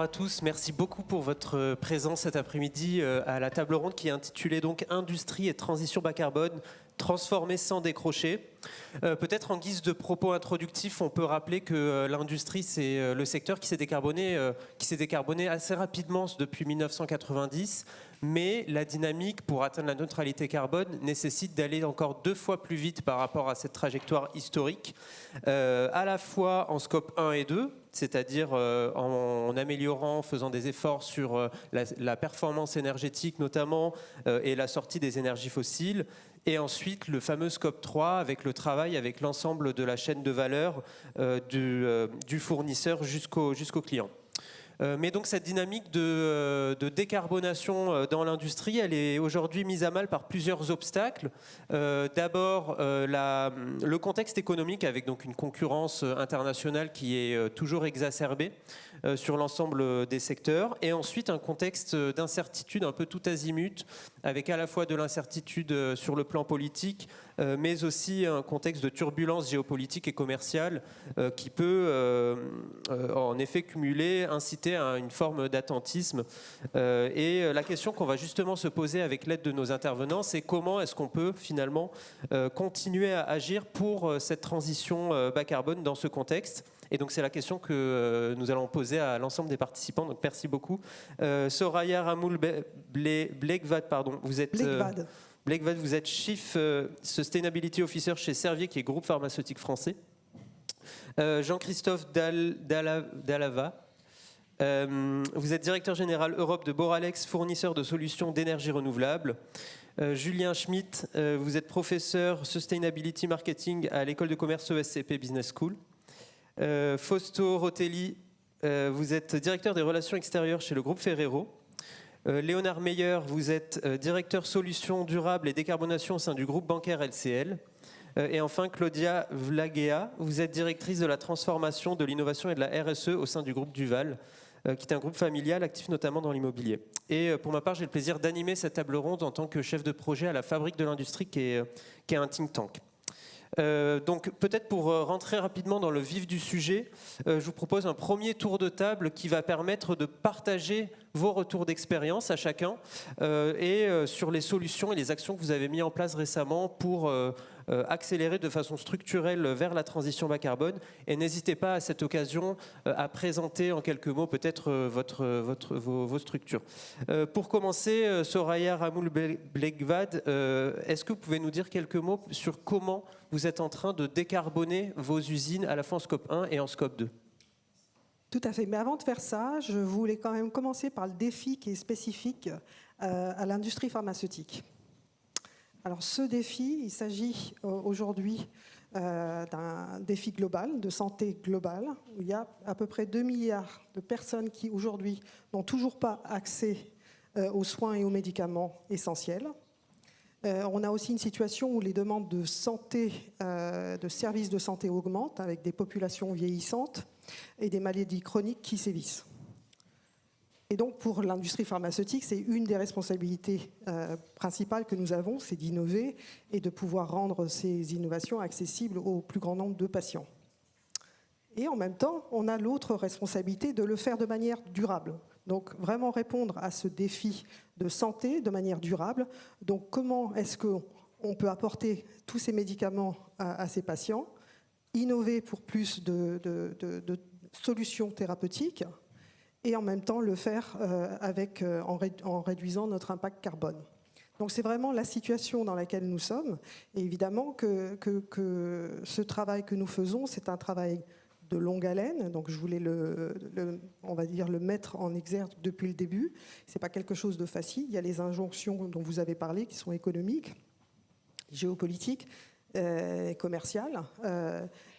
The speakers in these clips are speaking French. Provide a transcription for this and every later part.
à tous, merci beaucoup pour votre présence cet après-midi à la table ronde qui est intitulée donc Industrie et transition bas carbone, transformer sans décrocher. Peut-être en guise de propos introductifs, on peut rappeler que l'industrie, c'est le secteur qui s'est décarboné assez rapidement depuis 1990, mais la dynamique pour atteindre la neutralité carbone nécessite d'aller encore 2 fois plus vite par rapport à cette trajectoire historique, à la fois en scope 1 et 2, c'est-à-dire en améliorant, en faisant des efforts sur la performance énergétique notamment et la sortie des énergies fossiles, et ensuite le fameux scope 3 avec le travail avec l'ensemble de la chaîne de valeur du fournisseur jusqu'au client. Mais donc cette dynamique de décarbonation dans l'industrie, elle est aujourd'hui mise à mal par plusieurs obstacles. D'abord, le contexte économique avec donc une concurrence internationale qui est toujours exacerbée sur l'ensemble des secteurs. Et ensuite, un contexte d'incertitude un peu tout azimut, avec à la fois de l'incertitude sur le plan politique, mais aussi un contexte de turbulence géopolitique et commerciale qui peut en effet cumuler, inciter à une forme d'attentisme. Et la question qu'on va justement se poser avec l'aide de nos intervenants, c'est comment est-ce qu'on peut finalement continuer à agir pour cette transition bas carbone dans ce contexte. Et donc c'est la question que nous allons poser à l'ensemble des participants. Donc merci beaucoup. Soraya Ramoul Blekvad, vous êtes... Blekvad, vous êtes Chief Sustainability Officer chez Servier, qui est groupe pharmaceutique français. Jean-Christophe Dallava, vous êtes directeur général Europe de Boralex, fournisseur de solutions d'énergie renouvelable. Julien Schmitt, vous êtes professeur Sustainability Marketing à l'école de commerce ESCP Business School. Fausto Rotelli, vous êtes directeur des relations extérieures chez le groupe Ferrero. Léonard Meyer, vous êtes directeur solutions durables et décarbonation au sein du groupe bancaire LCL. Et enfin, Claudia Vlaguea, vous êtes directrice de la transformation, de l'innovation et de la RSE au sein du groupe Duval, qui est un groupe familial actif notamment dans l'immobilier. Et pour ma part, j'ai le plaisir d'animer cette table ronde en tant que chef de projet à la Fabrique de l'Industrie, qui est un think tank. Donc peut-être pour rentrer rapidement dans le vif du sujet, je vous propose un premier tour de table qui va permettre de partager vos retours d'expérience à chacun et sur les solutions et les actions que vous avez mis en place récemment pour accélérer de façon structurelle vers la transition bas carbone. Et n'hésitez pas à cette occasion à présenter en quelques mots peut-être vos structures. Pour commencer, Soraya Ramoul Blekvad, est-ce que vous pouvez nous dire quelques mots sur comment vous êtes en train de décarboner vos usines à la fois en scope 1 et en scope 2? Tout à fait. Mais avant de faire ça, je voulais quand même commencer par le défi qui est spécifique à l'industrie pharmaceutique. Alors ce défi, il s'agit aujourd'hui d'un défi global, de santé globale, où il y a à peu près 2 milliards de personnes qui aujourd'hui n'ont toujours pas accès aux soins et aux médicaments essentiels. On a aussi une situation où les demandes de santé, de services de santé augmentent avec des populations vieillissantes et des maladies chroniques qui sévissent. Et donc pour l'industrie pharmaceutique, c'est une des responsabilités principales que nous avons, c'est d'innover et de pouvoir rendre ces innovations accessibles au plus grand nombre de patients. Et en même temps, on a l'autre responsabilité de le faire de manière durable. Donc vraiment répondre à ce défi de santé de manière durable. Donc comment est-ce qu'on peut apporter tous ces médicaments à ces patients, innover pour plus de solutions thérapeutiques et en même temps le faire en réduisant notre impact carbone. Donc c'est vraiment la situation dans laquelle nous sommes. Et évidemment que ce travail que nous faisons, c'est un travail de longue haleine, donc je voulais on va dire le mettre en exergue depuis le début. C'est pas quelque chose de facile. Il y a les injonctions dont vous avez parlé qui sont économiques, géopolitiques, commerciales.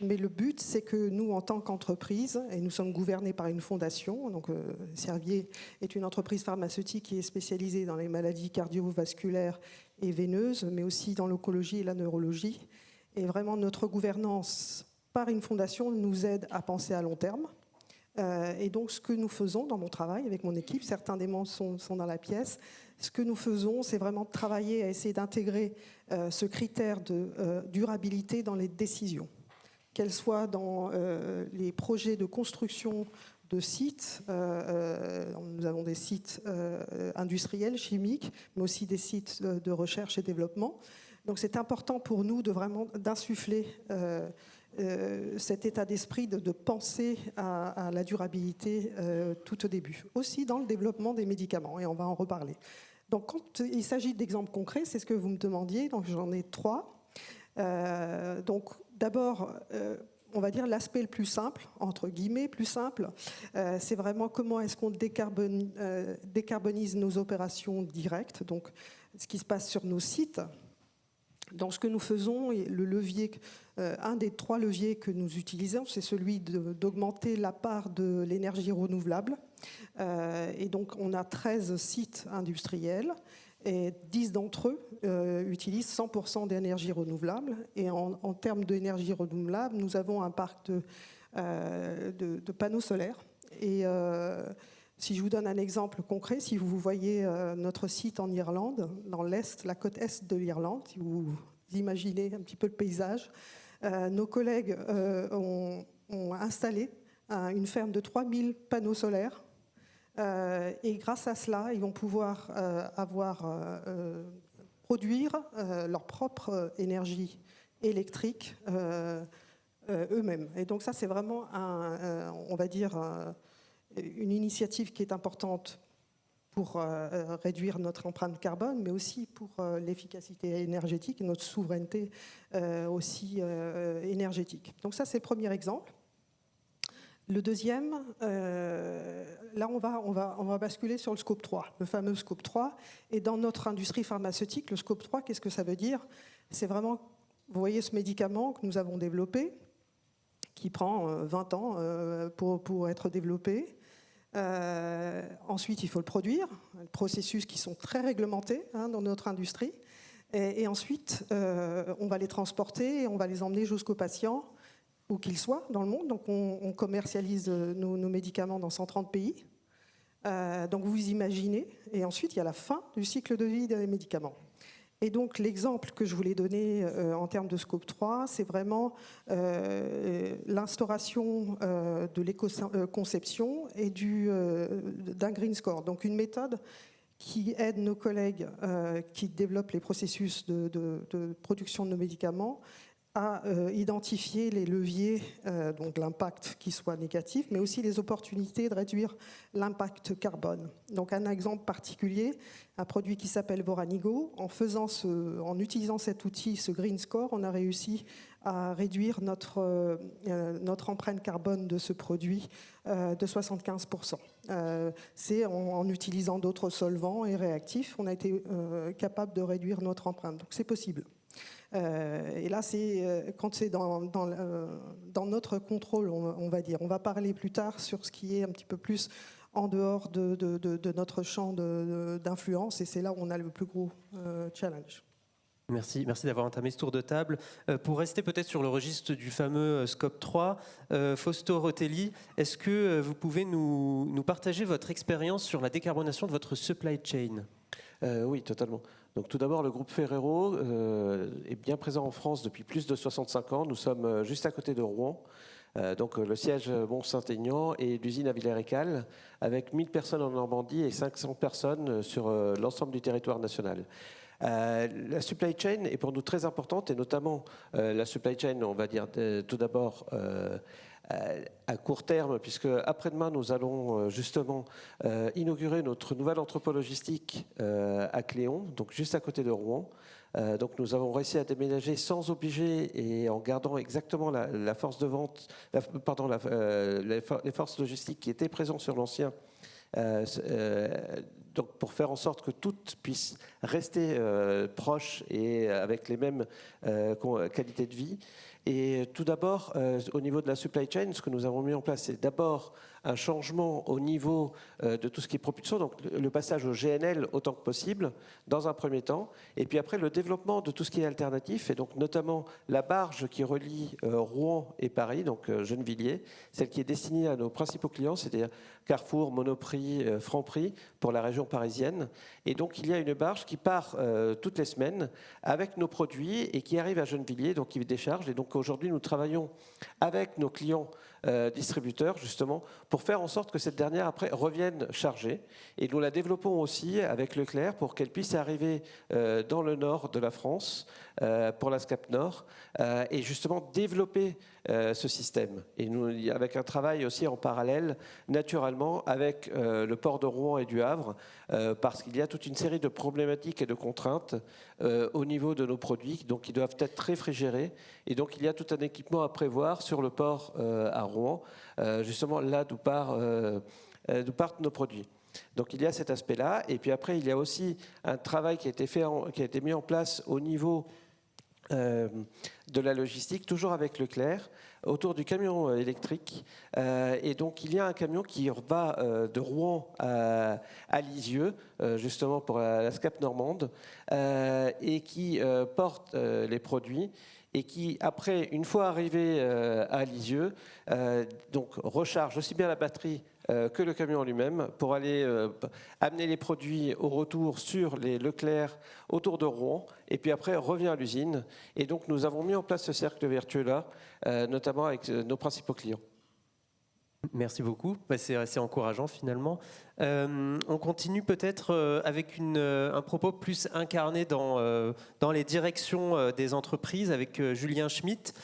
Mais le but, c'est que nous, en tant qu'entreprise, et nous sommes gouvernés par une fondation, donc Servier est une entreprise pharmaceutique qui est spécialisée dans les maladies cardiovasculaires et veineuses, mais aussi dans l'oncologie et la neurologie. Et vraiment, notre gouvernance par une fondation nous aide à penser à long terme. Et donc, ce que nous faisons dans mon travail avec mon équipe, certains des membres sont dans la pièce, ce que nous faisons, c'est vraiment travailler à essayer d'intégrer ce critère de durabilité dans les décisions, qu'elles soient dans les projets de construction de sites. Nous avons des sites industriels, chimiques, mais aussi des sites de recherche et développement. Donc c'est important pour nous d'insuffler cet état d'esprit de penser à la durabilité tout au début. Aussi dans le développement des médicaments, et on va en reparler. Donc quand il s'agit d'exemples concrets, c'est ce que vous me demandiez, donc j'en ai 3. Donc d'abord, on va dire l'aspect le plus simple, entre guillemets, plus simple, c'est vraiment comment est-ce qu'on décarbonise nos opérations directes, donc ce qui se passe sur nos sites. Donc ce que nous faisons, le levier, un des 3 leviers que nous utilisons, c'est celui d'augmenter la part de l'énergie renouvelable. Et donc on a 13 sites industriels et 10 d'entre eux utilisent 100% d'énergie renouvelable. Et en termes d'énergie renouvelable, nous avons un parc de panneaux solaires. Et si je vous donne un exemple concret, si vous voyez notre site en Irlande, dans l'Est, la côte Est de l'Irlande, si vous imaginez un petit peu le paysage, nos collègues ont installé une ferme de 3000 panneaux solaires. Et grâce à cela, ils vont pouvoir produire leur propre énergie électrique eux-mêmes. Et donc ça, c'est vraiment, on va dire, une initiative qui est importante pour réduire notre empreinte carbone, mais aussi pour l'efficacité énergétique et notre souveraineté aussi énergétique. Donc ça, c'est le premier exemple. Le deuxième, là on va basculer sur le scope 3, le fameux scope 3. Et dans notre industrie pharmaceutique, le scope 3, qu'est-ce que ça veut dire? C'est vraiment, vous voyez ce médicament que nous avons développé, qui prend 20 ans pour être développé. Ensuite, il faut le produire, processus qui sont très réglementés dans notre industrie. Et ensuite, on va les transporter et on va les emmener jusqu'aux patients, où qu'ils soient dans le monde. Donc on commercialise nos médicaments dans 130 pays. Donc vous imaginez. Et ensuite, il y a la fin du cycle de vie des médicaments. Et donc l'exemple que je voulais donner en termes de scope 3, c'est vraiment l'instauration de l'éco-conception et d'un green score. Donc une méthode qui aide nos collègues qui développent les processus de production de nos médicaments à identifier les leviers, donc l'impact qui soit négatif, mais aussi les opportunités de réduire l'impact carbone. Donc un exemple particulier, un produit qui s'appelle Voranigo. En utilisant cet outil, ce Green Score, on a réussi à réduire notre empreinte carbone de ce produit de 75%. C'est en utilisant d'autres solvants et réactifs, on a été capable de réduire notre empreinte. Donc c'est possible. Et là, c'est quand c'est dans notre contrôle, on va dire. On va parler plus tard sur ce qui est un petit peu plus en dehors de notre champ d'influence, et c'est là où on a le plus gros challenge. Merci d'avoir entamé ce tour de table. Pour rester peut-être sur le registre du fameux Scope 3, Fausto Rotelli, est-ce que vous pouvez nous partager votre expérience sur la décarbonation de votre supply chain ? Oui, totalement. Donc, tout d'abord, le groupe Ferrero est bien présent en France depuis plus de 65 ans. Nous sommes juste à côté de Rouen, donc le siège Mont-Saint-Aignan et l'usine à Villers-Récal, avec 1000 personnes en Normandie et 500 personnes sur l'ensemble du territoire national. La supply chain est pour nous très importante, et notamment la supply chain, on va dire tout d'abord à court terme, puisque après-demain nous allons justement inaugurer notre nouvelle entrepôt logistique à Cléon, donc juste à côté de Rouen. Donc nous avons réussi à déménager sans obliger et en gardant exactement la force de vente, les forces logistiques qui étaient présentes sur l'ancien. Donc pour faire en sorte que tout puisse rester proche et avec les mêmes qualités de vie. Et tout d'abord, au niveau de la supply chain, ce que nous avons mis en place, c'est d'abord un changement au niveau de tout ce qui est propulsion, donc le passage au GNL autant que possible, dans un premier temps, et puis après le développement de tout ce qui est alternatif, et donc notamment la barge qui relie Rouen et Paris, donc Gennevilliers, celle qui est destinée à nos principaux clients, c'est-à-dire Carrefour, Monoprix, Franprix, pour la région parisienne. Et donc il y a une barge qui part toutes les semaines avec nos produits et qui arrive à Gennevilliers, donc qui décharge. Et donc aujourd'hui, nous travaillons avec nos clients distributeur, justement, pour faire en sorte que cette dernière, après, revienne chargée. Et nous la développons aussi avec Leclerc pour qu'elle puisse arriver dans le nord de la France, pour la SCAP Nord, et justement développer ce système. Et nous, avec un travail aussi en parallèle, naturellement, avec le port de Rouen et du Havre, parce qu'il y a toute une série de problématiques et de contraintes au niveau de nos produits, donc qui doivent être réfrigérés. Et donc, il y a tout un équipement à prévoir sur le port à Rouen, justement là d'où partent nos produits. Donc il y a cet aspect-là. Et puis après, il y a aussi un travail qui a été mis en place au niveau de la logistique, toujours avec Leclerc, autour du camion électrique. Et donc, il y a un camion qui va de Rouen à Lisieux, justement pour la SCAP normande, et qui porte les produits et qui, après, une fois arrivé à Lisieux, donc recharge aussi bien la batterie que le camion lui-même pour aller amener les produits au retour sur les Leclerc autour de Rouen, et puis après revient à l'usine. Et donc nous avons mis en place ce cercle vertueux-là, notamment avec nos principaux clients. Merci beaucoup, c'est assez encourageant finalement. On continue peut-être avec un propos plus incarné dans les directions des entreprises avec Julien Schmitt.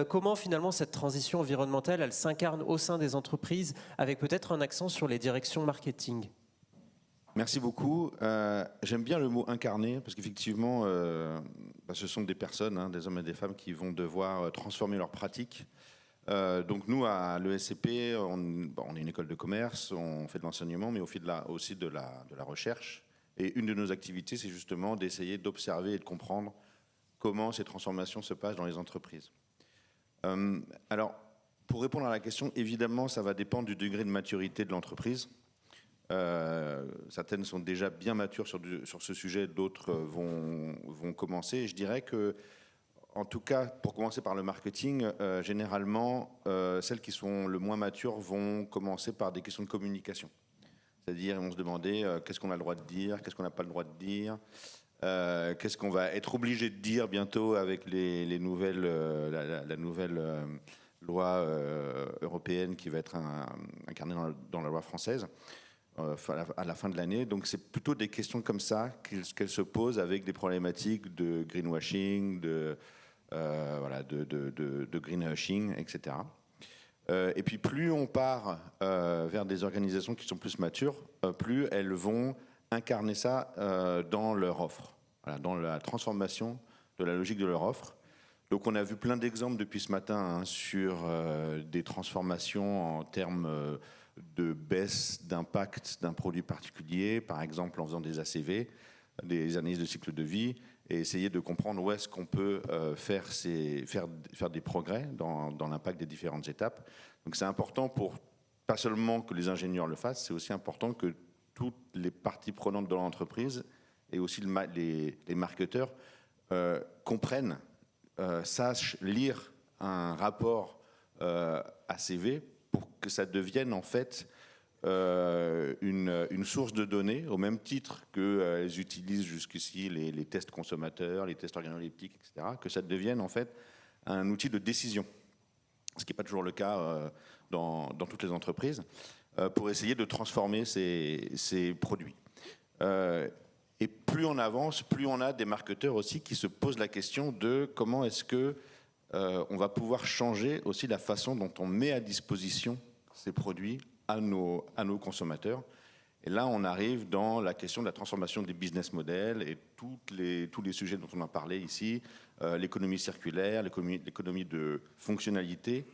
Comment finalement cette transition environnementale, elle s'incarne au sein des entreprises avec peut-être un accent sur les directions marketing? Merci beaucoup. J'aime bien le mot incarné parce qu'effectivement, ce sont des personnes, des hommes et des femmes qui vont devoir transformer leurs pratiques. Donc nous, à l'ESCP, on est une école de commerce, on fait de l'enseignement, mais aussi de la recherche. Et une de nos activités, c'est justement d'essayer d'observer et de comprendre comment ces transformations se passent dans les entreprises. Alors, pour répondre à la question, évidemment, ça va dépendre du degré de maturité de l'entreprise. Certaines sont déjà bien matures sur ce sujet, d'autres vont commencer. Et je dirais que, en tout cas, pour commencer par le marketing, généralement, celles qui sont le moins matures vont commencer par des questions de communication. C'est-à-dire, ils vont se demander qu'est-ce qu'on a le droit de dire, qu'est-ce qu'on n'a pas le droit de dire, qu'est-ce qu'on va être obligé de dire bientôt avec la nouvelle loi européenne qui va être incarnée dans la loi française à la fin de l'année. Donc c'est plutôt des questions comme ça qu'elles se posent avec des problématiques de greenwashing, de greenwashing, etc. Et puis plus on part vers des organisations qui sont plus matures, plus elles vont incarner ça dans leur offre, dans la transformation de la logique de leur offre. Donc on a vu plein d'exemples depuis ce matin sur des transformations en termes de baisse d'impact d'un produit particulier, par exemple en faisant des ACV, des analyses de cycle de vie, et essayer de comprendre où est-ce qu'on peut faire des progrès dans l'impact des différentes étapes. Donc c'est important pas seulement que les ingénieurs le fassent, c'est aussi important que toutes les parties prenantes de l'entreprise et aussi les marketeurs comprennent, sachent lire un rapport ACV pour que ça devienne en fait une source de données, au même titre qu'elles utilisent jusqu'ici les tests consommateurs, les tests organoleptiques, etc., que ça devienne en fait un outil de décision, ce qui n'est pas toujours le cas dans toutes les entreprises, pour essayer de transformer ces produits. Et plus on avance, plus on a des marketeurs aussi qui se posent la question de comment est-ce que on va pouvoir changer aussi la façon dont on met à disposition ces produits à nos consommateurs. Et là, on arrive dans la question de la transformation des business models et tous les sujets dont on a parlé ici, l'économie circulaire, l'économie de fonctionnalité.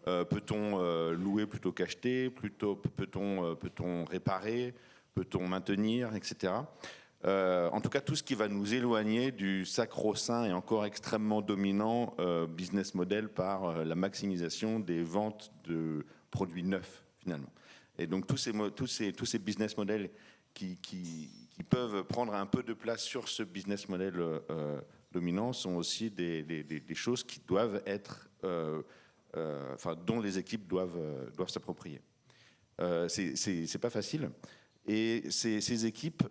Peut-on louer plutôt qu'acheter? Peut-on réparer? Peut-on maintenir, etc. En tout cas, tout ce qui va nous éloigner du sacro-saint et encore extrêmement dominant business model par la maximisation des ventes de produits neufs, finalement. Et donc, tous ces business models qui peuvent prendre un peu de place sur ce business model dominant sont aussi des choses qui doivent être, dont les équipes doivent s'approprier. C'est pas facile. Et ces équipes,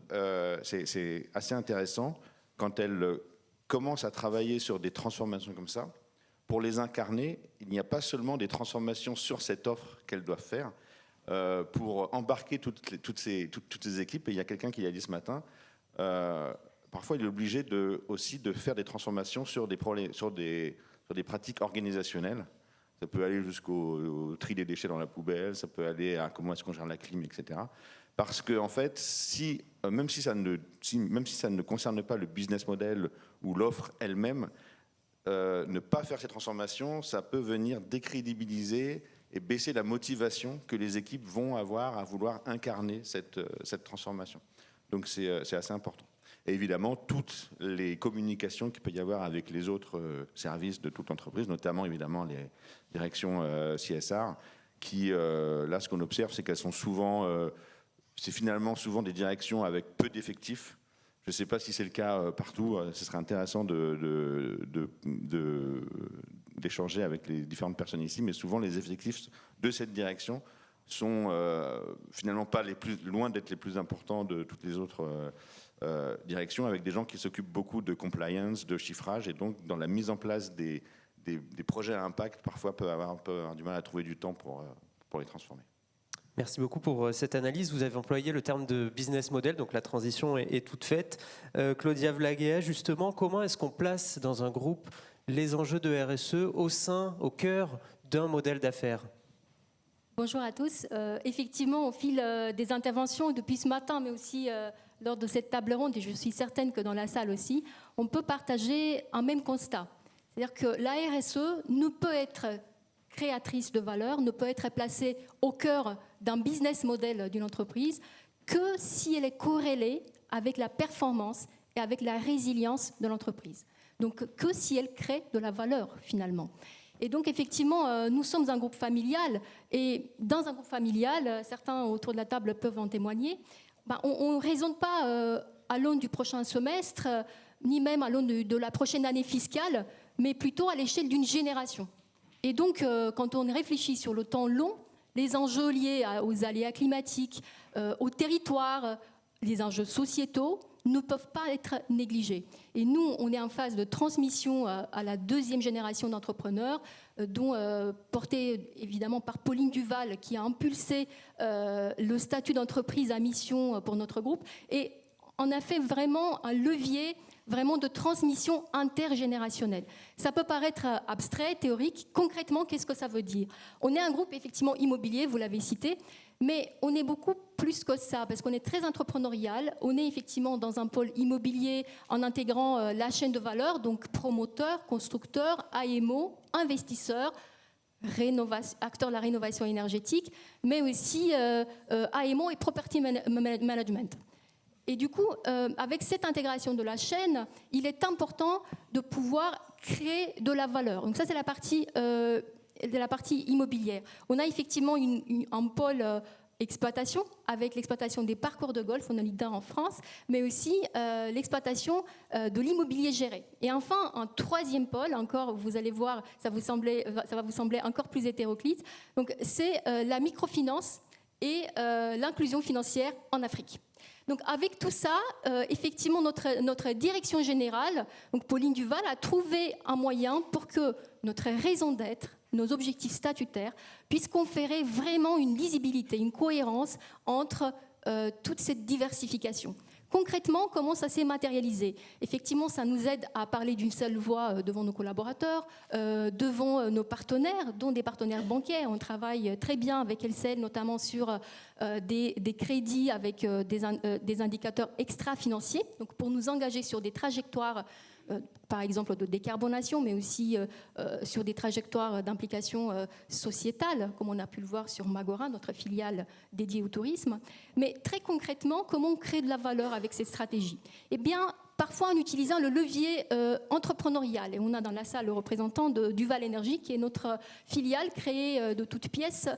c'est assez intéressant quand elles commencent à travailler sur des transformations comme ça, pour les incarner, il n'y a pas seulement des transformations sur cette offre qu'elles doivent faire pour embarquer toutes ces équipes. Et il y a quelqu'un qui l'a dit ce matin, parfois il est obligé aussi de faire des transformations sur des pratiques organisationnelles. Ça peut aller jusqu'au tri des déchets dans la poubelle, ça peut aller à comment est-ce qu'on gère la clim, etc. Parce que en fait, même si ça ne concerne pas le business model ou l'offre elle-même, ne pas faire ces transformations, ça peut venir décrédibiliser et baisser la motivation que les équipes vont avoir à vouloir incarner cette transformation. Donc c'est assez important. Et évidemment, toutes les communications qu'il peut y avoir avec les autres services de toute l'entreprise, notamment évidemment les directions CSR, qui, là, ce qu'on observe, c'est qu'elles sont souvent, c'est finalement souvent des directions avec peu d'effectifs. Je ne sais pas si c'est le cas partout. Ce serait intéressant d'échanger avec les différentes personnes ici, mais souvent les effectifs de cette direction sont finalement pas loin d'être les plus importants de toutes les autres directions, avec des gens qui s'occupent beaucoup de compliance, de chiffrage, et donc dans la mise en place des projets à impact, parfois peuvent avoir du mal à trouver du temps pour les transformer. Merci beaucoup pour cette analyse. Vous avez employé le terme de business model, donc la transition est toute faite. Claudia Vlaguea, justement, comment est-ce qu'on place dans un groupe les enjeux de RSE au cœur d'un modèle d'affaires ? Bonjour à tous. Effectivement, au fil des interventions depuis ce matin, mais aussi lors de cette table ronde, et je suis certaine que dans la salle aussi, on peut partager un même constat. C'est-à-dire que la RSE ne peut être créatrice de valeur, ne peut être placée au cœur d'un business model d'une entreprise que si elle est corrélée avec la performance et avec la résilience de l'entreprise. Donc que si elle crée de la valeur finalement. Et donc effectivement, nous sommes un groupe familial, et dans un groupe familial, certains autour de la table peuvent en témoigner, on ne raisonne pas à l'aune du prochain semestre, ni même à l'aune de la prochaine année fiscale, mais plutôt à l'échelle d'une génération. Et donc, quand on réfléchit sur le temps long, les enjeux liés aux aléas climatiques, au territoire, les enjeux sociétaux ne peuvent pas être négligés. Et nous, on est en phase de transmission à la deuxième génération d'entrepreneurs, dont portée évidemment par Pauline Duval, qui a impulsé le statut d'entreprise à mission pour notre groupe. Et on a fait vraiment un levier vraiment de transmission intergénérationnelle. Ça peut paraître abstrait, théorique. Concrètement, qu'est-ce que ça veut dire ? On est un groupe effectivement immobilier, vous l'avez cité, mais on est beaucoup plus que ça, parce qu'on est très entrepreneurial. On est effectivement dans un pôle immobilier en intégrant la chaîne de valeur, donc promoteurs, constructeurs, AMO, investisseurs, acteurs de la rénovation énergétique, mais aussi AMO et property management. Et du coup, avec cette intégration de la chaîne, il est important de pouvoir créer de la valeur. Donc ça, c'est la partie immobilière. On a effectivement un pôle exploitation, avec l'exploitation des parcours de golf, on a leader en France, mais aussi l'exploitation de l'immobilier géré. Et enfin, un troisième pôle, encore, vous allez voir, ça va vous sembler encore plus hétéroclite, donc c'est la microfinance et l'inclusion financière en Afrique. Donc avec tout ça, effectivement, notre direction générale, donc Pauline Duval, a trouvé un moyen pour que notre raison d'être, nos objectifs statutaires, puissent conférer vraiment une lisibilité, une cohérence entre toute cette diversification. Concrètement, comment ça s'est matérialisé ? Effectivement, ça nous aide à parler d'une seule voix devant nos collaborateurs, devant nos partenaires, dont des partenaires bancaires. On travaille très bien avec LCL, notamment sur des crédits avec des indicateurs extra-financiers, donc pour nous engager sur des trajectoires, par exemple de décarbonation, mais aussi sur des trajectoires d'implication sociétale, comme on a pu le voir sur Magora, notre filiale dédiée au tourisme. Mais très concrètement, comment on crée de la valeur avec cette stratégie ? Eh bien, parfois en utilisant le levier entrepreneurial. Et on a dans la salle le représentant de Duval Energy, qui est notre filiale créée de toutes pièces,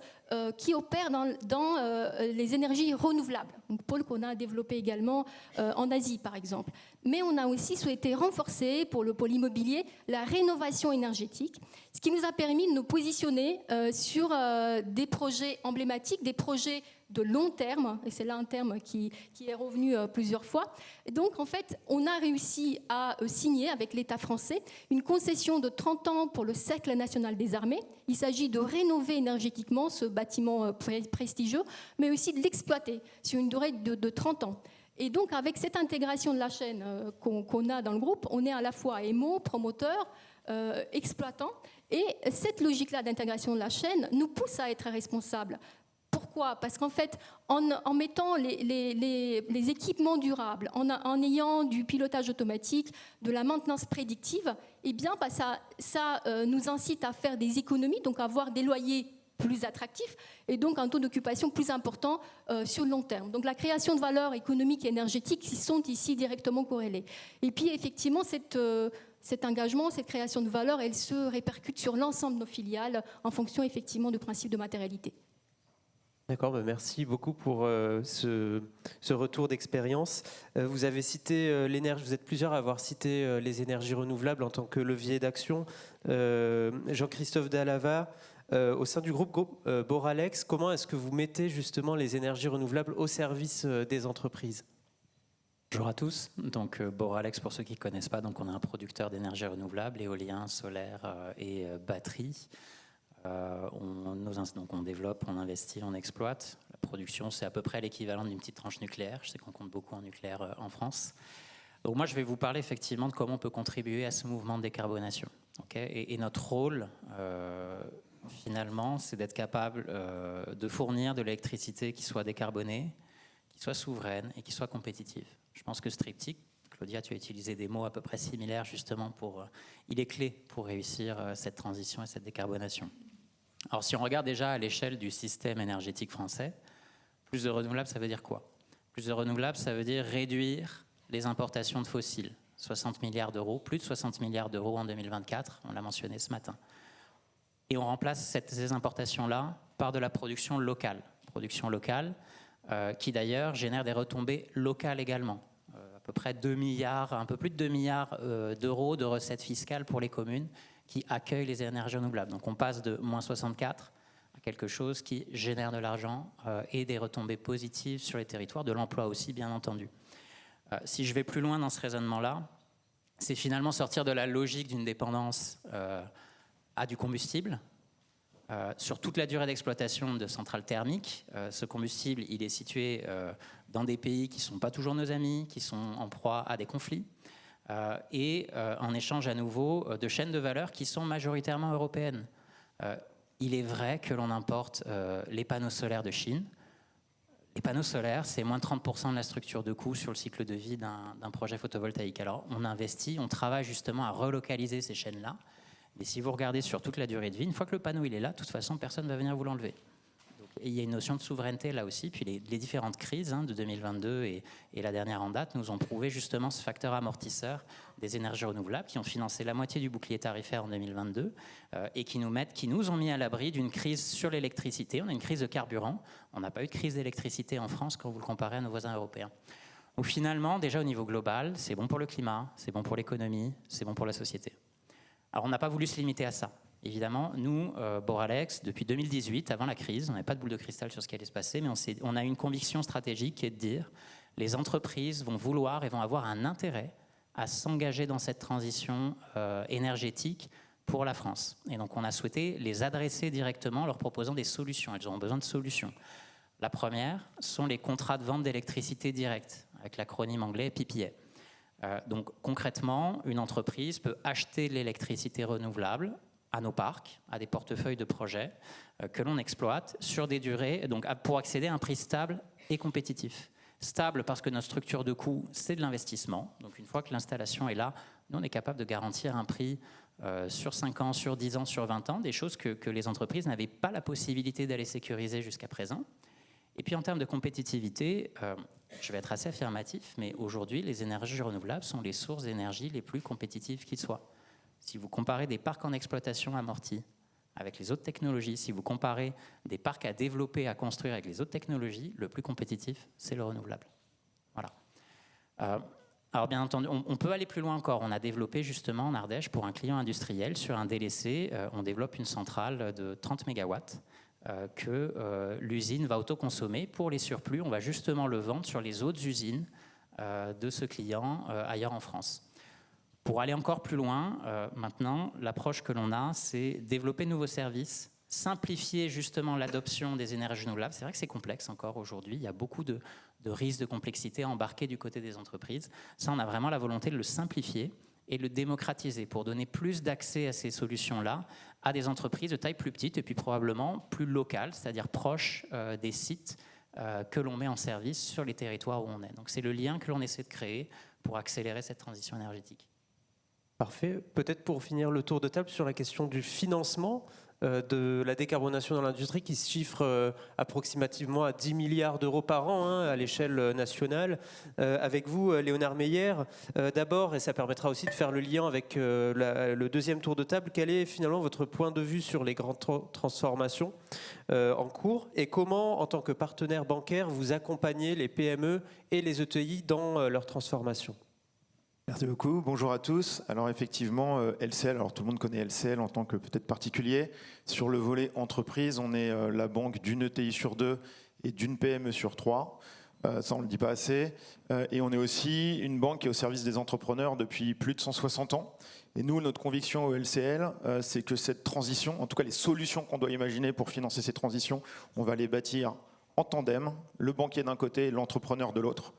qui opère dans les énergies renouvelables. Donc, pôle qu'on a développé également en Asie, par exemple. Mais on a aussi souhaité renforcer, pour le pôle immobilier, la rénovation énergétique, ce qui nous a permis de nous positionner sur des projets emblématiques, des projets de long terme, et c'est là un terme qui est revenu plusieurs fois. Et donc, en fait, on a réussi à signer avec l'État français une concession de 30 ans pour le Cercle national des armées. Il s'agit de rénover énergétiquement ce bâtiment prestigieux, mais aussi de l'exploiter sur une durée de 30 ans. Et donc, avec cette intégration de la chaîne qu'on a dans le groupe, on est à la fois émo, promoteur, exploitant. Et cette logique-là d'intégration de la chaîne nous pousse à être responsables. Pourquoi ? Parce qu'en fait, en mettant les équipements durables, en ayant du pilotage automatique, de la maintenance prédictive, eh bien, ça nous incite à faire des économies, donc à avoir des loyers plus attractifs et donc un taux d'occupation plus important sur le long terme. Donc la création de valeur économique et énergétique sont ici directement corrélées. Et puis effectivement, cet engagement, cette création de valeur, elle se répercute sur l'ensemble de nos filiales en fonction effectivement du principe de matérialité. D'accord, merci beaucoup pour ce retour d'expérience. Vous avez cité l'énergie, vous êtes plusieurs à avoir cité les énergies renouvelables en tant que levier d'action. Jean-Christophe Dalava, au sein du groupe Boralex, comment est-ce que vous mettez justement les énergies renouvelables au service des entreprises ? Bonjour à tous. Donc Boralex, pour ceux qui ne connaissent pas, donc on est un producteur d'énergie renouvelable, éolien, solaire et batterie. Donc on développe, on investit, on exploite. La production, c'est à peu près l'équivalent d'une petite tranche nucléaire. Je sais qu'on compte beaucoup en nucléaire en France. Donc moi, je vais vous parler effectivement de comment on peut contribuer à ce mouvement de décarbonation. Okay, et notre rôle, finalement, c'est d'être capable de fournir de l'électricité qui soit décarbonée, qui soit souveraine et qui soit compétitive. Je pense que ce triptyque, Claudia, tu as utilisé des mots à peu près similaires justement il est clé pour réussir cette transition et cette décarbonation. Alors si on regarde déjà à l'échelle du système énergétique français, plus de renouvelables, ça veut dire quoi ? Plus de renouvelables, ça veut dire réduire les importations de fossiles. 60 milliards d'euros, plus de 60 milliards d'euros en 2024, on l'a mentionné ce matin. Et on remplace ces importations-là par de la production locale. Production locale qui d'ailleurs génère des retombées locales également. À peu près 2 milliards, un peu plus de 2 milliards d'euros de recettes fiscales pour les communes qui accueillent les énergies renouvelables. Donc on passe de moins 64 à quelque chose qui génère de l'argent et des retombées positives sur les territoires, de l'emploi aussi bien entendu. Si je vais plus loin dans ce raisonnement-là, c'est finalement sortir de la logique d'une dépendance à du combustible. Sur toute la durée d'exploitation de centrales thermiques, ce combustible, il est situé dans des pays qui ne sont pas toujours nos amis, qui sont en proie à des conflits, et en échange à nouveau de chaînes de valeur qui sont majoritairement européennes. Il est vrai que l'on importe les panneaux solaires de Chine. Les panneaux solaires, c'est moins de 30% de la structure de coût sur le cycle de vie d'un projet photovoltaïque. Alors on investit, on travaille justement à relocaliser ces chaînes-là. Et si vous regardez sur toute la durée de vie, une fois que le panneau il est là, de toute façon, personne ne va venir vous l'enlever. Donc, il y a une notion de souveraineté là aussi. Puis les différentes crises de 2022 et la dernière en date nous ont prouvé justement ce facteur amortisseur des énergies renouvelables qui ont financé la moitié du bouclier tarifaire en 2022 et qui nous ont mis à l'abri d'une crise sur l'électricité. On a une crise de carburant. On n'a pas eu de crise d'électricité en France quand vous le comparez à nos voisins européens. Donc finalement, déjà au niveau global, c'est bon pour le climat, c'est bon pour l'économie, c'est bon pour la société. Alors on n'a pas voulu se limiter à ça. Évidemment, nous, Boralex, depuis 2018, avant la crise, on n'avait pas de boule de cristal sur ce qui allait se passer, mais on a une conviction stratégique qui est de dire les entreprises vont vouloir et vont avoir un intérêt à s'engager dans cette transition énergétique pour la France. Et donc on a souhaité les adresser directement en leur proposant des solutions. Elles auront besoin de solutions. La première sont les contrats de vente d'électricité directe, avec l'acronyme anglais PPA. Donc concrètement, une entreprise peut acheter de l'électricité renouvelable à nos parcs, à des portefeuilles de projets que l'on exploite sur des durées, donc pour accéder à un prix stable et compétitif. Stable parce que notre structure de coût, c'est de l'investissement. Donc une fois que l'installation est là, nous on est capable de garantir un prix sur 5 ans, sur 10 ans, sur 20 ans, des choses que les entreprises n'avaient pas la possibilité d'aller sécuriser jusqu'à présent. Et puis en termes de compétitivité, je vais être assez affirmatif, mais aujourd'hui, les énergies renouvelables sont les sources d'énergie les plus compétitives qui soient. Si vous comparez des parcs en exploitation amortis avec les autres technologies, si vous comparez des parcs à développer, à construire avec les autres technologies, le plus compétitif, c'est le renouvelable. Voilà. Alors bien entendu, on peut aller plus loin encore. On a développé justement en Ardèche, pour un client industriel, sur un délaissé, on développe une centrale de 30 MW que l'usine va autoconsommer. Pour les surplus, on va justement le vendre sur les autres usines de ce client ailleurs en France. Pour aller encore plus loin, maintenant, l'approche que l'on a, c'est développer de nouveaux services, simplifier justement l'adoption des énergies renouvelables. C'est vrai que c'est complexe encore aujourd'hui, il y a beaucoup de risques de complexité embarqués du côté des entreprises. Ça, on a vraiment la volonté de le simplifier et de le démocratiser pour donner plus d'accès à ces solutions-là à des entreprises de taille plus petite et puis probablement plus locales, c'est-à-dire proches des sites que l'on met en service sur les territoires où on est. Donc c'est le lien que l'on essaie de créer pour accélérer cette transition énergétique. Parfait. Peut-être pour finir le tour de table sur la question du financement de la décarbonation dans l'industrie qui se chiffre approximativement à 10 milliards d'euros par an à l'échelle nationale. Avec vous, Léonard Meyer, d'abord, et ça permettra aussi de faire le lien avec le deuxième tour de table, quel est finalement votre point de vue sur les grandes transformations en cours et comment, en tant que partenaire bancaire, vous accompagnez les PME et les ETI dans leur transformation ? Merci beaucoup, bonjour à tous. Alors effectivement, LCL, alors tout le monde connaît LCL en tant que peut-être particulier. Sur le volet entreprise, on est la banque d'une ETI sur 2 et d'une PME sur 3. Ça, on ne le dit pas assez. Et on est aussi une banque qui est au service des entrepreneurs depuis plus de 160 ans. Et nous, notre conviction au LCL, c'est que cette transition, en tout cas les solutions qu'on doit imaginer pour financer ces transitions, on va les bâtir en tandem, le banquier d'un côté et l'entrepreneur de l'autre.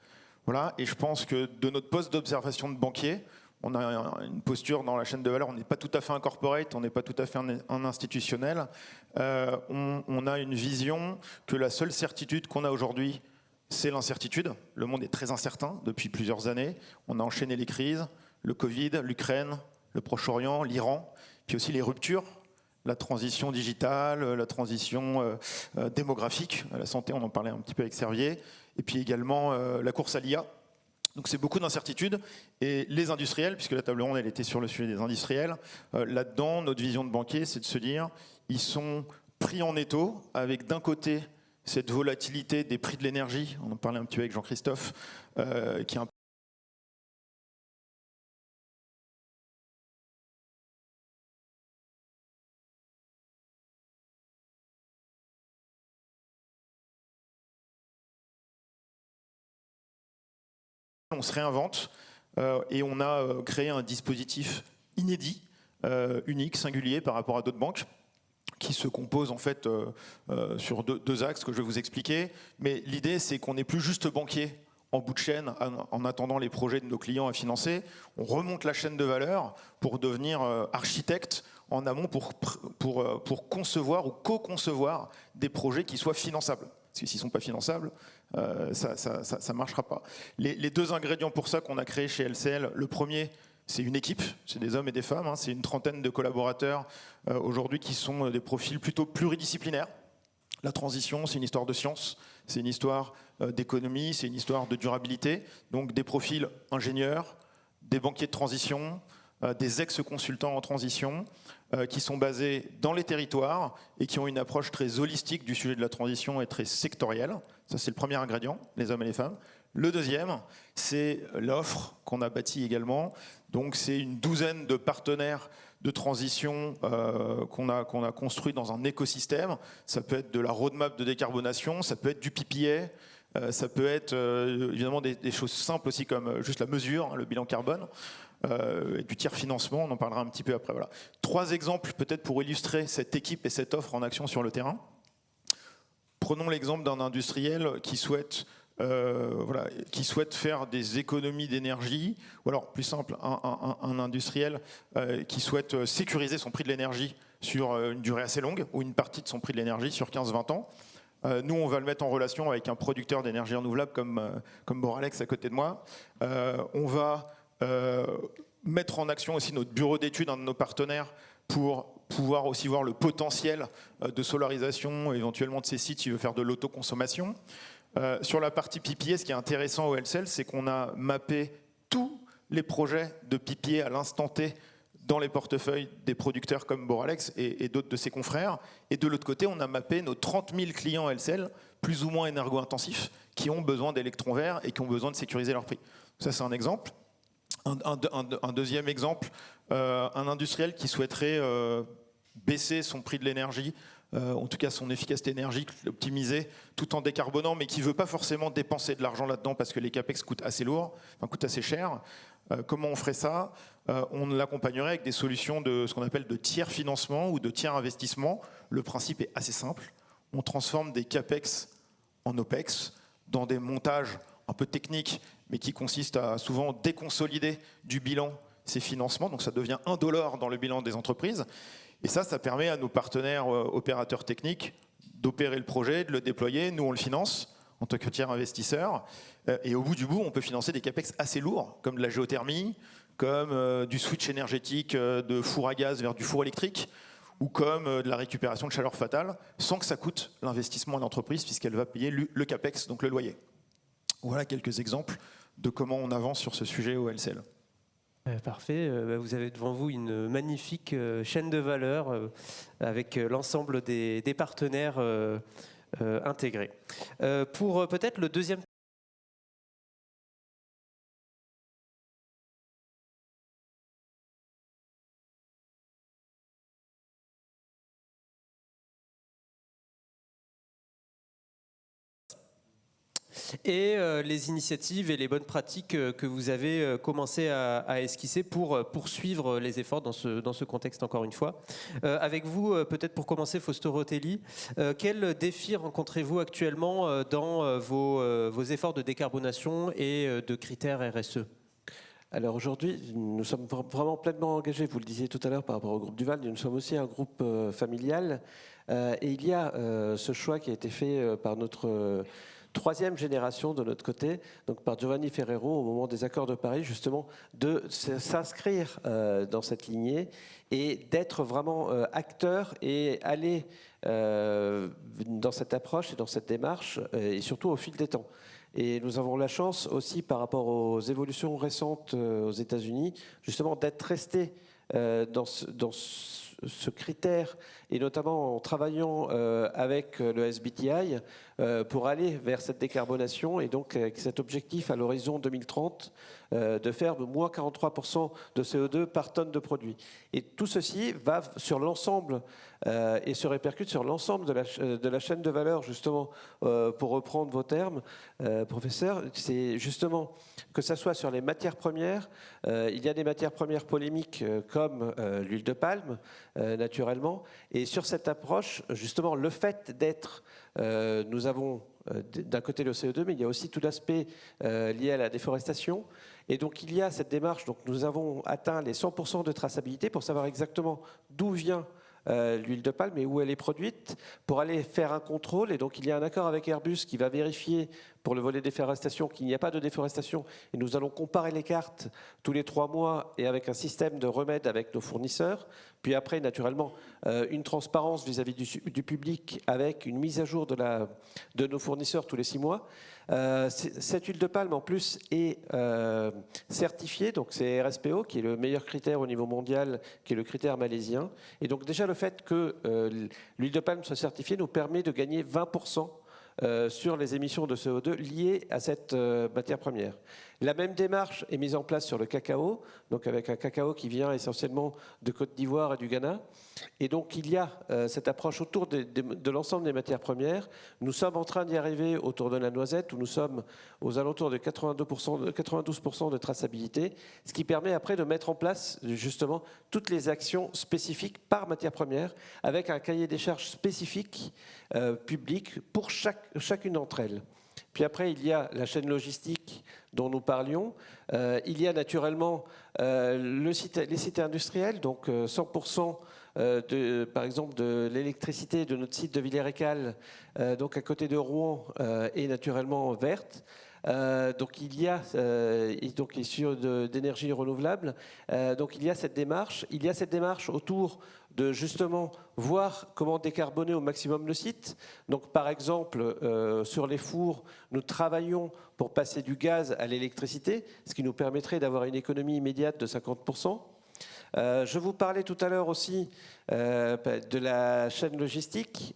Voilà, et je pense que de notre poste d'observation de banquier, on a une posture dans la chaîne de valeur, on n'est pas tout à fait un corporate, on n'est pas tout à fait un institutionnel. On a une vision que la seule certitude qu'on a aujourd'hui, c'est l'incertitude. Le monde est très incertain depuis plusieurs années. On a enchaîné les crises, le Covid, l'Ukraine, le Proche-Orient, l'Iran, puis aussi les ruptures, la transition digitale, la transition démographique, la santé, on en parlait un petit peu avec Servier, et puis également la course à l'IA. Donc c'est beaucoup d'incertitudes. Et les industriels, puisque la table ronde elle était sur le sujet des industriels, là-dedans, notre vision de banquier, c'est de se dire, ils sont pris en étau avec d'un côté cette volatilité des prix de l'énergie, on en parlait un petit peu avec Jean-Christophe, qui est un on se réinvente et on a créé un dispositif inédit, unique, singulier par rapport à d'autres banques qui se compose en fait sur deux axes que je vais vous expliquer. Mais l'idée, c'est qu'on n'est plus juste banquier en bout de chaîne en attendant les projets de nos clients à financer. On remonte la chaîne de valeur pour devenir architecte en amont pour concevoir ou co-concevoir des projets qui soient finançables. Parce que s'ils ne sont pas finançables, ça ne marchera pas. Les deux ingrédients pour ça qu'on a créés chez LCL, le premier, c'est une équipe, c'est des hommes et des femmes, c'est une trentaine de collaborateurs aujourd'hui qui sont des profils plutôt pluridisciplinaires. La transition, c'est une histoire de science, c'est une histoire d'économie, c'est une histoire de durabilité. Donc des profils ingénieurs, des banquiers de transition, des ex-consultants en transition qui sont basés dans les territoires et qui ont une approche très holistique du sujet de la transition et très sectorielle. Ça, c'est le premier ingrédient, les hommes et les femmes. Le deuxième, c'est l'offre qu'on a bâtie également. Donc, c'est une douzaine de partenaires de transition qu'on a construit dans un écosystème. Ça peut être de la roadmap de décarbonation, ça peut être du PPA, ça peut être évidemment des choses simples aussi comme juste la mesure, le bilan carbone. Et du tiers financement, on en parlera un petit peu après. Voilà. 3 exemples peut-être pour illustrer cette équipe et cette offre en action sur le terrain. Prenons l'exemple d'un industriel qui souhaite faire des économies d'énergie, ou alors plus simple, un industriel qui souhaite sécuriser son prix de l'énergie sur une durée assez longue, ou une partie de son prix de l'énergie sur 15-20 ans. Nous, on va le mettre en relation avec un producteur d'énergie renouvelable comme Boralex à côté de moi. On va mettre en action aussi notre bureau d'études, un de nos partenaires, pour pouvoir aussi voir le potentiel de solarisation éventuellement de ces sites s'il veut faire de l'autoconsommation. Sur la partie PPA, ce qui est intéressant au LCL, c'est qu'on a mappé tous les projets de PPA à l'instant T dans les portefeuilles des producteurs comme Boralex et d'autres de ses confrères. Et de l'autre côté, on a mappé nos 30 000 clients LCL, plus ou moins énergo-intensifs, qui ont besoin d'électrons verts et qui ont besoin de sécuriser leur prix. Ça, c'est un exemple. Un deuxième exemple, un industriel qui souhaiterait baisser son prix de l'énergie en tout cas son efficacité énergique, l'optimiser tout en décarbonant, mais qui ne veut pas forcément dépenser de l'argent là-dedans parce que les CAPEX coûtent assez lourd, enfin, coûtent assez cher. Comment on ferait ça? On l'accompagnerait avec des solutions de ce qu'on appelle de tiers financement ou de tiers investissement. Le principe est assez simple. On transforme des CAPEX en OPEX dans des montages un peu techniques, mais qui consistent à souvent déconsolider du bilan ces financements. Donc ça devient indolore dans le bilan des entreprises. Et ça permet à nos partenaires opérateurs techniques d'opérer le projet, de le déployer. Nous, on le finance en tant que tiers investisseur. Et au bout du bout, on peut financer des CAPEX assez lourds, comme de la géothermie, comme du switch énergétique de four à gaz vers du four électrique, ou comme de la récupération de chaleur fatale, sans que ça coûte l'investissement à l'entreprise, puisqu'elle va payer le CAPEX, donc le loyer. Voilà quelques exemples de comment on avance sur ce sujet au LCL. Parfait. Vous avez devant vous une magnifique chaîne de valeur avec l'ensemble des partenaires intégrés. Pour peut-être le deuxième et les initiatives et les bonnes pratiques que vous avez commencé à esquisser pour poursuivre les efforts dans ce contexte, encore une fois. Avec vous, peut-être pour commencer, Fausto Rotelli, quels défis rencontrez-vous actuellement dans vos efforts de décarbonation et de critères RSE ? Alors aujourd'hui, nous sommes vraiment pleinement engagés, vous le disiez tout à l'heure par rapport au groupe Duval, nous sommes aussi un groupe familial et il y a ce choix qui a été fait par notre troisième génération de notre côté, donc par Giovanni Ferrero au moment des accords de Paris, justement, de s'inscrire dans cette lignée et d'être vraiment acteur et aller dans cette approche et dans cette démarche, et surtout au fil des temps. Et nous avons la chance aussi, par rapport aux évolutions récentes aux États-Unis, justement d'être restés dans ce critère, et notamment en travaillant avec le SBTI pour aller vers cette décarbonation, et donc avec cet objectif à l'horizon 2030 de faire moins 43% de CO2 par tonne de produit. Et tout ceci va sur l'ensemble et se répercute sur l'ensemble de la chaîne de valeur, justement, pour reprendre vos termes, professeur. C'est justement que ça soit sur les matières premières, il y a des matières premières polémiques comme l'huile de palme, naturellement, et sur cette approche, justement, le fait d'être, nous avons d'un côté le CO2, mais il y a aussi tout l'aspect lié à la déforestation. Et donc il y a cette démarche, donc nous avons atteint les 100% de traçabilité pour savoir exactement d'où vient l'huile de palme et où elle est produite, pour aller faire un contrôle. Et donc il y a un accord avec Airbus qui va vérifier pour le volet déforestation qu'il n'y a pas de déforestation, et nous allons comparer les cartes tous les 3 mois et avec un système de remède avec nos fournisseurs. Puis après, naturellement, une transparence vis-à-vis du public avec une mise à jour de nos fournisseurs tous les 6 mois. Cette huile de palme en plus est certifiée, donc c'est RSPO qui est le meilleur critère au niveau mondial, qui est le critère malaisien. Et donc déjà le fait que l'huile de palme soit certifiée nous permet de gagner 20% sur les émissions de CO2 liées à cette matière première. La même démarche est mise en place sur le cacao, donc avec un cacao qui vient essentiellement de Côte d'Ivoire et du Ghana. Et donc il y a cette approche autour de l'ensemble des matières premières. Nous sommes en train d'y arriver autour de la noisette, où nous sommes aux alentours de 92% de traçabilité, ce qui permet après de mettre en place justement toutes les actions spécifiques par matière première, avec un cahier des charges spécifique public pour chacune d'entre elles. Puis après, il y a la chaîne logistique dont nous parlions. Il y a naturellement les sites industriels, donc 100% par exemple de l'électricité de notre site de Villers-Écalles, donc à côté de Rouen, est naturellement verte. Donc il y a donc issu d'énergie renouvelable. Donc il y a cette démarche. Il y a cette démarche autour de justement voir comment décarboner au maximum le site. Donc par exemple sur les fours, nous travaillons pour passer du gaz à l'électricité, ce qui nous permettrait d'avoir une économie immédiate de 50%. Je vous parlais tout à l'heure aussi de la chaîne logistique.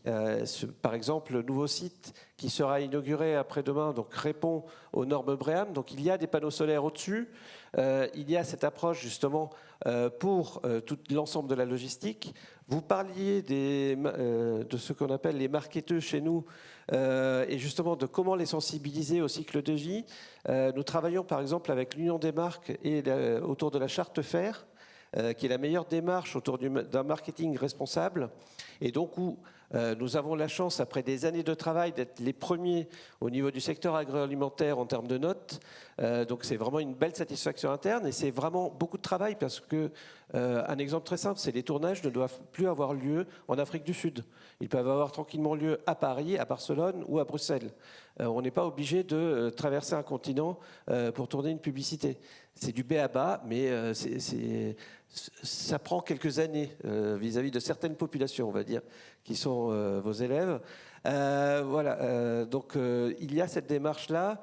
Par exemple, le nouveau site qui sera inauguré après-demain donc répond aux normes BREEAM. Donc il y a des panneaux solaires au-dessus. Il y a cette approche justement pour tout l'ensemble de la logistique. Vous parliez de ce qu'on appelle les marketeurs chez nous et justement de comment les sensibiliser au cycle de vie. Nous travaillons par exemple avec l'Union des marques et autour de la charte FAIR, qui est la meilleure démarche autour d'un marketing responsable, et donc où nous avons la chance, après des années de travail, d'être les premiers au niveau du secteur agroalimentaire en termes de notes. Donc c'est vraiment une belle satisfaction interne, et c'est vraiment beaucoup de travail, parce que un exemple très simple, c'est les tournages ne doivent plus avoir lieu en Afrique du Sud. Ils peuvent avoir tranquillement lieu à Paris, à Barcelone ou à Bruxelles. On n'est pas obligé de traverser un continent pour tourner une publicité. C'est du b.a.-ba, mais ça prend quelques années vis-à-vis de certaines populations, on va dire, qui sont vos élèves. Voilà, donc il y a cette démarche-là,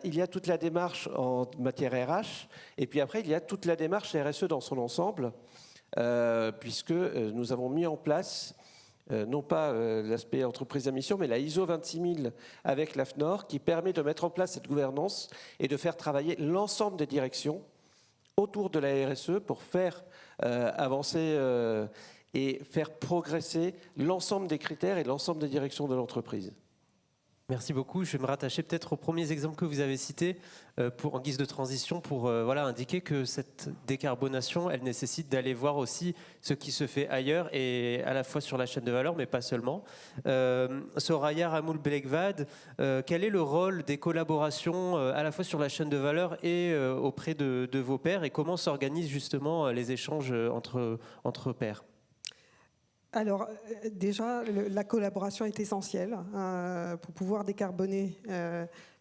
il y a toute la démarche en matière RH, et puis après il y a toute la démarche RSE dans son ensemble, puisque nous avons mis en place non pas l'aspect entreprise à mission, mais la ISO 26000 avec l'AFNOR, qui permet de mettre en place cette gouvernance et de faire travailler l'ensemble des directions autour de la RSE pour faire avancer et faire progresser l'ensemble des critères et l'ensemble des directions de l'entreprise. Merci beaucoup. Je vais me rattacher peut-être aux premiers exemples que vous avez cités en guise de transition pour indiquer que cette décarbonation, elle nécessite d'aller voir aussi ce qui se fait ailleurs, et à la fois sur la chaîne de valeur, mais pas seulement. Soraya Ramoul-Belekvad, quel est le rôle des collaborations à la fois sur la chaîne de valeur et auprès de vos pairs, et comment s'organisent justement les échanges entre pairs ? Alors déjà, la collaboration est essentielle pour pouvoir décarboner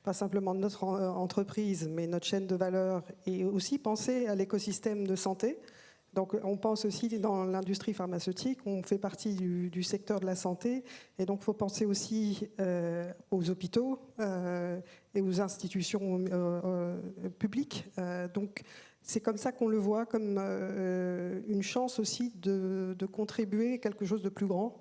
pas simplement notre entreprise, mais notre chaîne de valeur, et aussi penser à l'écosystème de santé. Donc on pense aussi dans l'industrie pharmaceutique, on fait partie du secteur de la santé, et donc il faut penser aussi aux hôpitaux et aux institutions publiques. Donc c'est comme ça qu'on le voit, comme une chance aussi de contribuer à quelque chose de plus grand.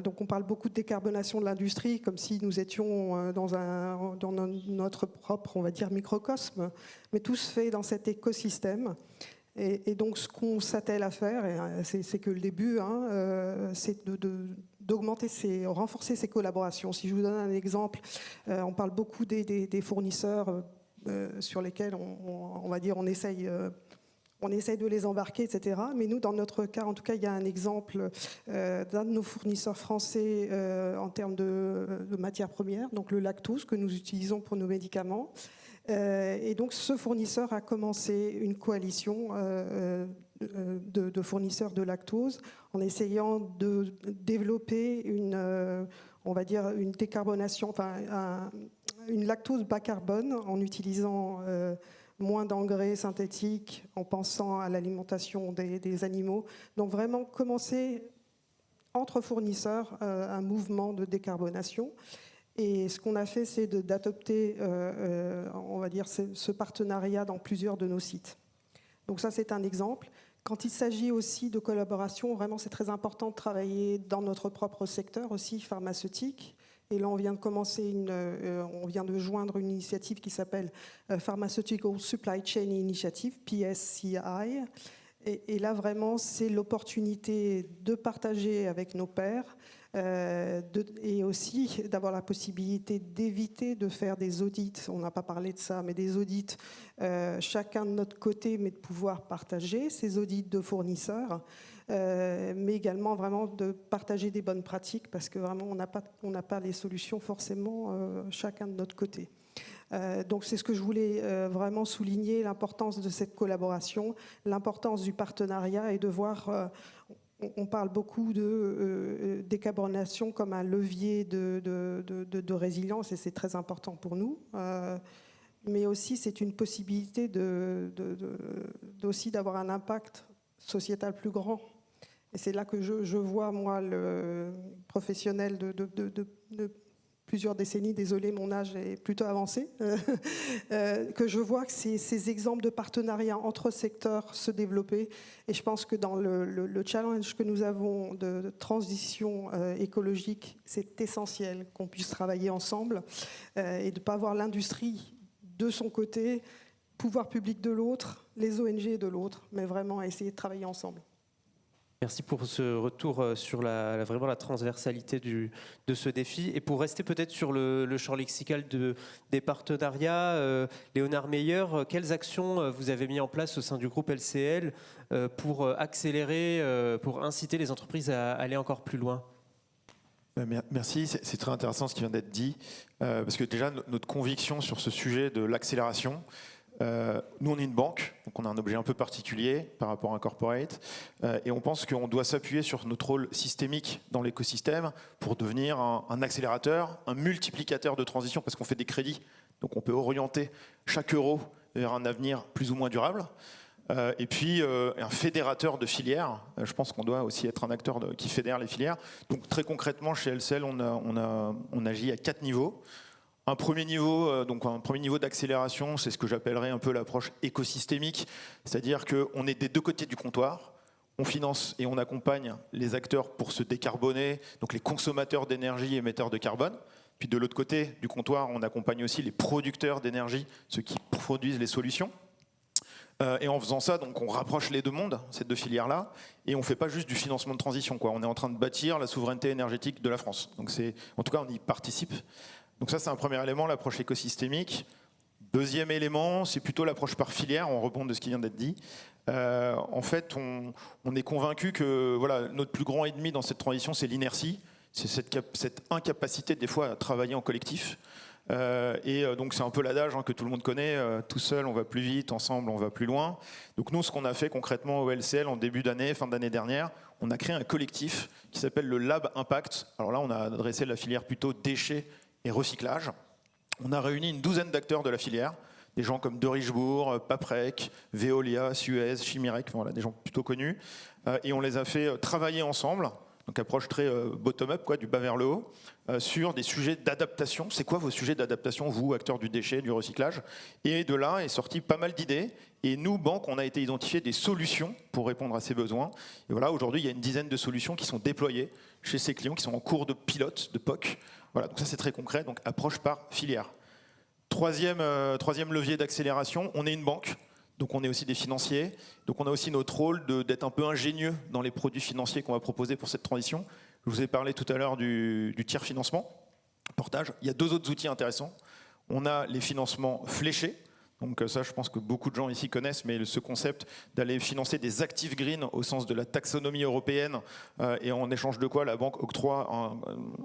Donc on parle beaucoup de décarbonation de l'industrie, comme si nous étions dans notre propre, on va dire, microcosme, mais tout se fait dans cet écosystème. Et donc ce qu'on s'attelle à faire, et c'est que le début, c'est d'augmenter, renforcer ces collaborations. Si je vous donne un exemple, on parle beaucoup des fournisseurs sur lesquels on va dire on essaye de les embarquer, etc. Mais nous, dans notre cas, en tout cas, il y a un exemple d'un de nos fournisseurs français en termes de matières premières, donc le lactose que nous utilisons pour nos médicaments. Et donc ce fournisseur a commencé une coalition de fournisseurs de lactose en essayant de développer on va dire une décarbonation, enfin une lactose bas carbone en utilisant moins d'engrais synthétiques, en pensant à l'alimentation des animaux. Donc vraiment commencer entre fournisseurs un mouvement de décarbonation. Et ce qu'on a fait, c'est d'adopter, on va dire, ce partenariat dans plusieurs de nos sites. Donc ça, c'est un exemple. Quand il s'agit aussi de collaboration, vraiment, c'est très important de travailler dans notre propre secteur aussi pharmaceutique. Et là, on vient de commencer, on vient de joindre une initiative qui s'appelle Pharmaceutical Supply Chain Initiative, PSCI. Et là, vraiment, c'est l'opportunité de partager avec nos pairs et aussi d'avoir la possibilité d'éviter de faire des audits. On n'a pas parlé de ça, mais des audits chacun de notre côté, mais de pouvoir partager ces audits de fournisseurs. Mais également vraiment de partager des bonnes pratiques, parce que vraiment on n'a pas les solutions forcément chacun de notre côté. Donc c'est ce que je voulais vraiment souligner, l'importance de cette collaboration, l'importance du partenariat, et de voir, on parle beaucoup de décarbonation comme un levier de résilience, et c'est très important pour nous. Mais aussi c'est une possibilité aussi d'avoir un impact sociétal plus grand. Et c'est là que je vois, moi, le professionnel de plusieurs décennies, désolé, mon âge est plutôt avancé, que je vois que ces exemples de partenariat entre secteurs se développer. Et je pense que dans le challenge que nous avons de transition écologique, c'est essentiel qu'on puisse travailler ensemble et de ne pas voir l'industrie de son côté, pouvoir public de l'autre, les ONG de l'autre, mais vraiment essayer de travailler ensemble. Merci pour ce retour sur vraiment la transversalité de ce défi. Et pour rester peut-être sur le champ lexical des partenariats, Léonard Meyer, quelles actions vous avez mis en place au sein du groupe LCL pour accélérer, pour inciter les entreprises à aller encore plus loin ? Merci, c'est très intéressant ce qui vient d'être dit, parce que déjà notre conviction sur ce sujet de l'accélération, nous on est une banque, donc on a un objet un peu particulier par rapport à un corporate, et on pense qu'on doit s'appuyer sur notre rôle systémique dans l'écosystème pour devenir un accélérateur, un multiplicateur de transition, parce qu'on fait des crédits, donc on peut orienter chaque euro vers un avenir plus ou moins durable. Et puis un fédérateur de filières. Je pense qu'on doit aussi être un acteur qui fédère les filières. Donc très concrètement, chez LCL, on agit à 4 niveaux. Un premier niveau d'accélération, c'est ce que j'appellerais un peu l'approche écosystémique, c'est-à-dire qu'on est des deux côtés du comptoir. On finance et on accompagne les acteurs pour se décarboner, donc les consommateurs d'énergie émetteurs de carbone. Puis de l'autre côté du comptoir, on accompagne aussi les producteurs d'énergie, ceux qui produisent les solutions. Et en faisant ça, donc on rapproche les deux mondes, ces deux filières-là, et on ne fait pas juste du financement de transition, quoi. On est en train de bâtir la souveraineté énergétique de la France. Donc en tout cas, on y participe. Donc ça, c'est un premier élément, l'approche écosystémique. Deuxième élément, c'est plutôt l'approche par filière, on rebond de ce qui vient d'être dit. En fait, on est convaincu que voilà, notre plus grand ennemi dans cette transition, c'est l'inertie, c'est cette incapacité des fois à travailler en collectif. Donc c'est un peu l'adage que tout le monde connaît, tout seul on va plus vite, ensemble on va plus loin. Donc nous, ce qu'on a fait concrètement au LCL en début d'année, fin d'année dernière, on a créé un collectif qui s'appelle le Lab Impact. Alors là, on a adressé la filière plutôt déchets et recyclage. On a réuni une douzaine d'acteurs de la filière, des gens comme De Richebourg, Paprec, Veolia, Suez, Chimirec, voilà, des gens plutôt connus, et on les a fait travailler ensemble. Donc approche très bottom-up, du bas vers le haut, sur des sujets d'adaptation. C'est quoi vos sujets d'adaptation, vous, acteurs du déchet, du recyclage? Et de là est sorti pas mal d'idées. Et nous, banque, on a été identifier des solutions pour répondre à ces besoins. Et voilà, aujourd'hui, il y a une dizaine de solutions qui sont déployées chez ces clients, qui sont en cours de pilote, de POC. Voilà, donc ça c'est très concret, donc approche par filière. Troisième levier d'accélération, on est une banque. Donc on est aussi des financiers, donc on a aussi notre rôle d'être un peu ingénieux dans les produits financiers qu'on va proposer pour cette transition. Je vous ai parlé tout à l'heure du tiers financement, portage. Il y a deux autres outils intéressants. On a les financements fléchés, donc ça je pense que beaucoup de gens ici connaissent, mais ce concept d'aller financer des actifs green au sens de la taxonomie européenne, et en échange de quoi la banque octroie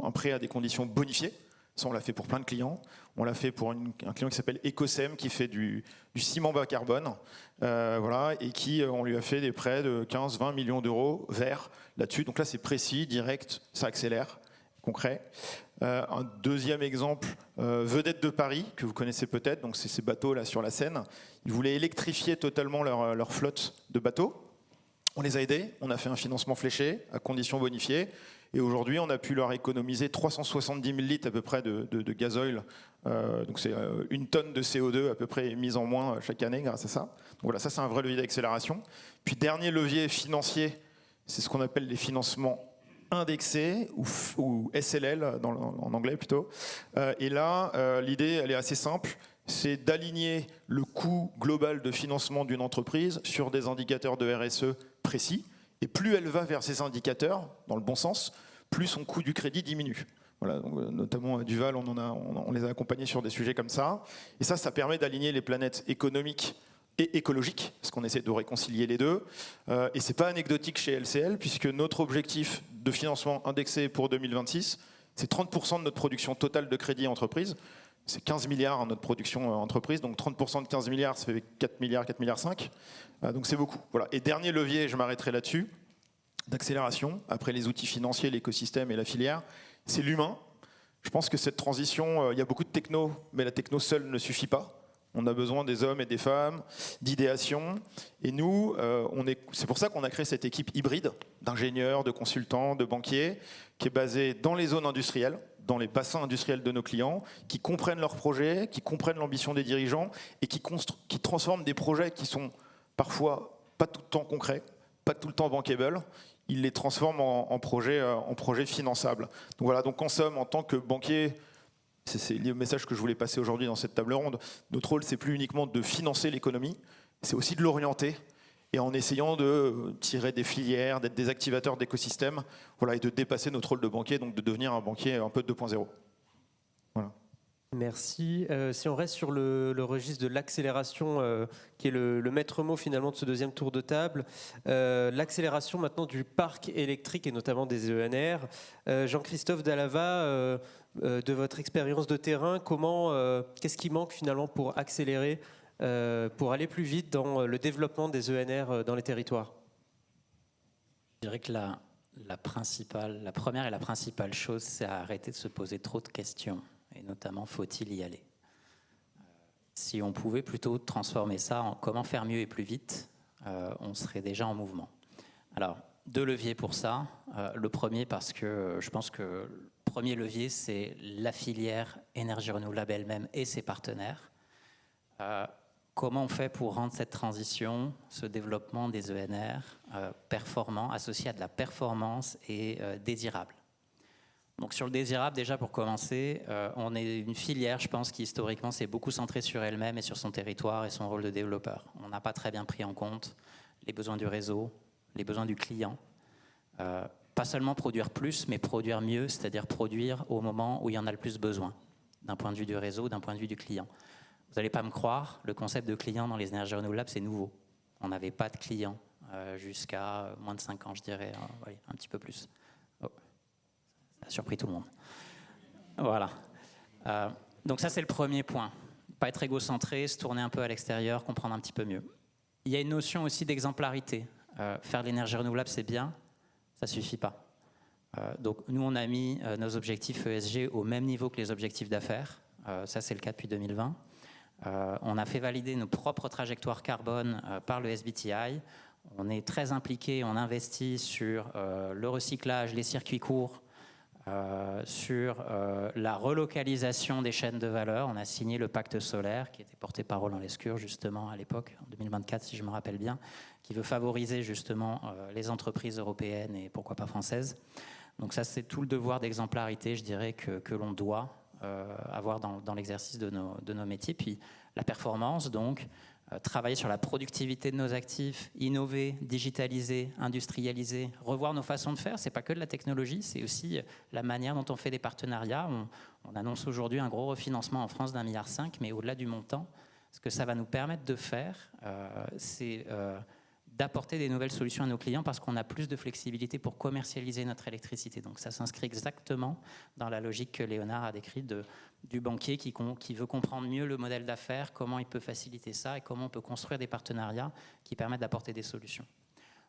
un prêt à des conditions bonifiées. Ça, on l'a fait pour plein de clients. On l'a fait pour un client qui s'appelle Ecosem, qui fait du ciment bas carbone, voilà, et qui, on lui a fait des prêts de 15-20 millions d'euros verts là-dessus. Donc là, c'est précis, direct, ça accélère, concret. Un deuxième exemple, Vedette de Paris, que vous connaissez peut-être, donc c'est ces bateaux là sur la Seine. Ils voulaient électrifier totalement leur flotte de bateaux. On les a aidés, on a fait un financement fléché, à conditions bonifiées. Et aujourd'hui, on a pu leur économiser 370 000 litres à peu près de gasoil. Donc c'est 1 tonne de CO2 à peu près émise en moins chaque année grâce à ça. Donc voilà, ça c'est un vrai levier d'accélération. Puis dernier levier financier, c'est ce qu'on appelle les financements indexés ou SLL en anglais plutôt. Et là, l'idée, elle est assez simple. C'est d'aligner le coût global de financement d'une entreprise sur des indicateurs de RSE précis. Et plus elle va vers ces indicateurs, dans le bon sens, plus son coût du crédit diminue. Voilà, donc, notamment à Duval, on les a accompagnés sur des sujets comme ça. Et ça permet d'aligner les planètes économiques et écologiques, parce qu'on essaie de réconcilier les deux. Et ce n'est pas anecdotique chez LCL, puisque notre objectif de financement indexé pour 2026, c'est 30% de notre production totale de crédit entreprise. C'est 15 milliards notre production entreprise, donc 30% de 15 milliards, ça fait 4 milliards, 4 milliards 5. Donc c'est beaucoup. Voilà. Et dernier levier, je m'arrêterai là-dessus, d'accélération, après les outils financiers, l'écosystème et la filière, c'est l'humain. Je pense que cette transition, il y a beaucoup de techno, mais la techno seule ne suffit pas. On a besoin des hommes et des femmes, d'idéation. Et nous, c'est pour ça qu'on a créé cette équipe hybride d'ingénieurs, de consultants, de banquiers, qui est basée dans les zones industrielles. dans les bassins industriels de nos clients, qui comprennent leurs projets, qui comprennent l'ambition des dirigeants et qui transforment des projets qui sont parfois pas tout le temps concrets, pas tout le temps bankable. Ils les transforment en projets finançables. Donc voilà, donc en somme, en tant que banquier, c'est le message que je voulais passer aujourd'hui dans cette table ronde, notre rôle, c'est plus uniquement de financer l'économie, c'est aussi de l'orienter, et en essayant de tirer des filières, d'être des activateurs d'écosystèmes, voilà, et de dépasser notre rôle de banquier, donc de devenir un banquier un peu 2.0. Voilà. Merci. Si on reste sur le registre de l'accélération, qui est le maître mot finalement de ce deuxième tour de table, l'accélération maintenant du parc électrique et notamment des ENR. Jean-Christophe Dallava, de votre expérience de terrain, qu'est-ce qui manque finalement pour accélérer, pour aller plus vite dans le développement des ENR dans les territoires? Je dirais que la première et la principale chose, c'est arrêter de se poser trop de questions. Et notamment, faut-il y aller? Si on pouvait plutôt transformer ça en comment faire mieux et plus vite, on serait déjà en mouvement. Alors, 2 leviers pour ça. Le premier, parce que je pense que le premier levier, c'est la filière énergie renouvelable elle-même et ses partenaires. Comment on fait pour rendre cette transition, ce développement des ENR performant, associé à de la performance et désirable? Donc sur le désirable, déjà pour commencer, on est une filière, je pense, qui historiquement s'est beaucoup centrée sur elle-même et sur son territoire et son rôle de développeur. On n'a pas très bien pris en compte les besoins du réseau, les besoins du client. Pas seulement produire plus, mais produire mieux, c'est-à-dire produire au moment où il y en a le plus besoin, d'un point de vue du réseau, d'un point de vue du client. Vous n'allez pas me croire, le concept de client dans les énergies renouvelables, c'est nouveau. On n'avait pas de client jusqu'à moins de 5 ans, je dirais, un petit peu plus. Ça a surpris tout le monde. Voilà. Donc ça, c'est le premier point. Pas être égocentré, se tourner un peu à l'extérieur, comprendre un petit peu mieux. Il y a une notion aussi d'exemplarité. Faire de l'énergie renouvelable, c'est bien, ça ne suffit pas. Donc nous, on a mis nos objectifs ESG au même niveau que les objectifs d'affaires. Ça, c'est le cas depuis 2020. On a fait valider nos propres trajectoires carbone par le SBTi. On est très impliqué, on investit sur le recyclage, les circuits courts, sur la relocalisation des chaînes de valeur. On a signé le pacte solaire qui était porté par Roland Lescure justement à l'époque, en 2024 si je me rappelle bien, qui veut favoriser justement les entreprises européennes et pourquoi pas françaises. Donc ça, c'est tout le devoir d'exemplarité, je dirais, que l'on doit avoir dans l'exercice de nos métiers. Puis la performance, donc, travailler sur la productivité de nos actifs, innover, digitaliser, industrialiser, revoir nos façons de faire. Ce n'est pas que de la technologie, c'est aussi la manière dont on fait des partenariats. On annonce aujourd'hui un gros refinancement en France d'1,5 milliard, mais au-delà du montant, ce que ça va nous permettre de faire, c'est d'apporter des nouvelles solutions à nos clients parce qu'on a plus de flexibilité pour commercialiser notre électricité. Donc ça s'inscrit exactement dans la logique que Léonard a décrite du banquier qui veut comprendre mieux le modèle d'affaires, comment il peut faciliter ça et comment on peut construire des partenariats qui permettent d'apporter des solutions.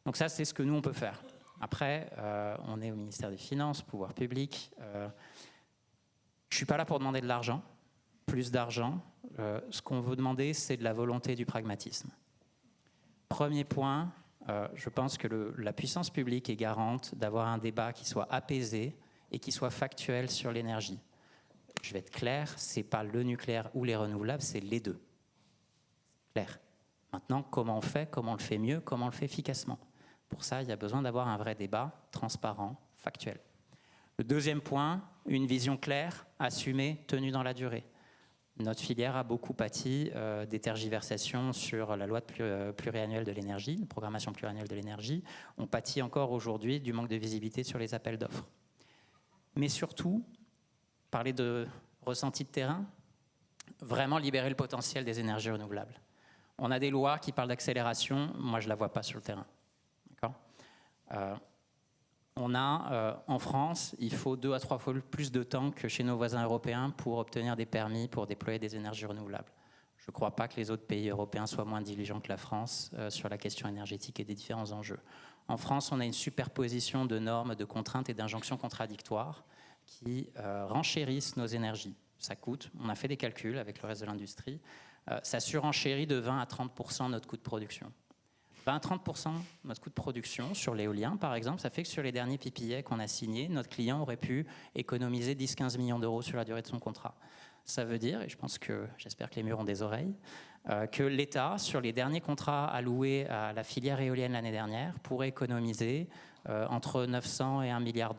Donc ça, c'est ce que nous, on peut faire. Après, on est au ministère des Finances, pouvoir public. Je ne suis pas là pour demander de l'argent, plus d'argent. Ce qu'on veut demander, c'est de la volonté et du pragmatisme. Premier point, je pense que la puissance publique est garante d'avoir un débat qui soit apaisé et qui soit factuel sur l'énergie. Je vais être clair, ce n'est pas le nucléaire ou les renouvelables, c'est les deux. Clair. Maintenant, comment on fait, comment on le fait mieux, comment on le fait efficacement. Pour ça, il y a besoin d'avoir un vrai débat transparent, factuel. Le deuxième point, une vision claire, assumée, tenue dans la durée. Notre filière a beaucoup pâti des tergiversations sur la loi pluriannuelle de l'énergie, la programmation pluriannuelle de l'énergie. On pâtit encore aujourd'hui du manque de visibilité sur les appels d'offres. Mais surtout, parler de ressenti de terrain, vraiment libérer le potentiel des énergies renouvelables. On a des lois qui parlent d'accélération, moi je ne la vois pas sur le terrain. D'accord ? On a, en France, il faut 2 à 3 fois plus de temps que chez nos voisins européens pour obtenir des permis pour déployer des énergies renouvelables. Je ne crois pas que les autres pays européens soient moins diligents que la France sur la question énergétique et des différents enjeux. En France, on a une superposition de normes, de contraintes et d'injonctions contradictoires qui renchérissent nos énergies. Ça coûte, on a fait des calculs avec le reste de l'industrie, ça surenchérit de 20 à 30% notre coût de production. 20-30% de notre coût de production sur l'éolien, par exemple, ça fait que sur les derniers PPA qu'on a signés, notre client aurait pu économiser 10-15 millions d'euros sur la durée de son contrat. Ça veut dire, et j'espère que les murs ont des oreilles, que l'État, sur les derniers contrats alloués à la filière éolienne l'année dernière, pourrait économiser entre 900 et 1,2 milliard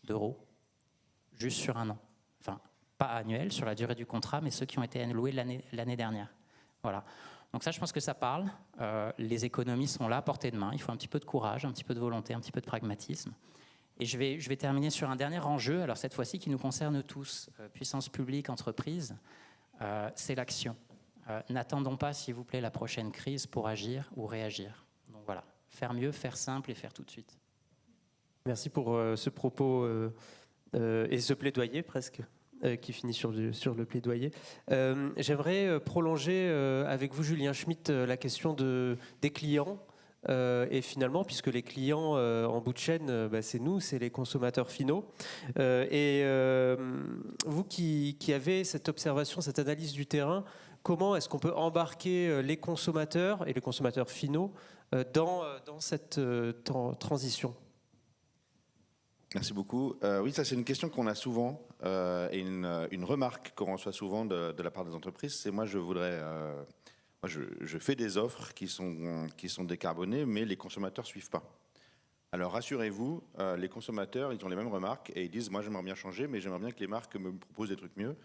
d'euros, juste sur un an. Enfin, pas annuel, sur la durée du contrat, mais ceux qui ont été alloués l'année dernière. Voilà. Donc ça, je pense que ça parle. Les économies sont là, à portée de main. Il faut un petit peu de courage, un petit peu de volonté, un petit peu de pragmatisme. Et je vais terminer sur un dernier enjeu, alors cette fois-ci qui nous concerne tous, puissance publique, entreprise, c'est l'action. N'attendons pas, s'il vous plaît, la prochaine crise pour agir ou réagir. Donc voilà, faire mieux, faire simple et faire tout de suite. Merci pour ce propos et ce plaidoyer presque. Qui finit sur le plaidoyer. J'aimerais prolonger avec vous, Julien Schmitt, la question des clients. Et finalement, puisque les clients en bout de chaîne, c'est nous, c'est les consommateurs finaux. Vous qui avez cette observation, cette analyse du terrain, comment est-ce qu'on peut embarquer les consommateurs et les consommateurs finaux dans cette transition ? Merci beaucoup. Oui, ça c'est une question qu'on a souvent et une remarque qu'on reçoit souvent de la part des entreprises, c'est moi je fais des offres qui sont décarbonées, mais les consommateurs ne suivent pas. Alors rassurez-vous, les consommateurs, ils ont les mêmes remarques et ils disent, moi j'aimerais bien changer, mais j'aimerais bien que les marques me proposent des trucs mieux.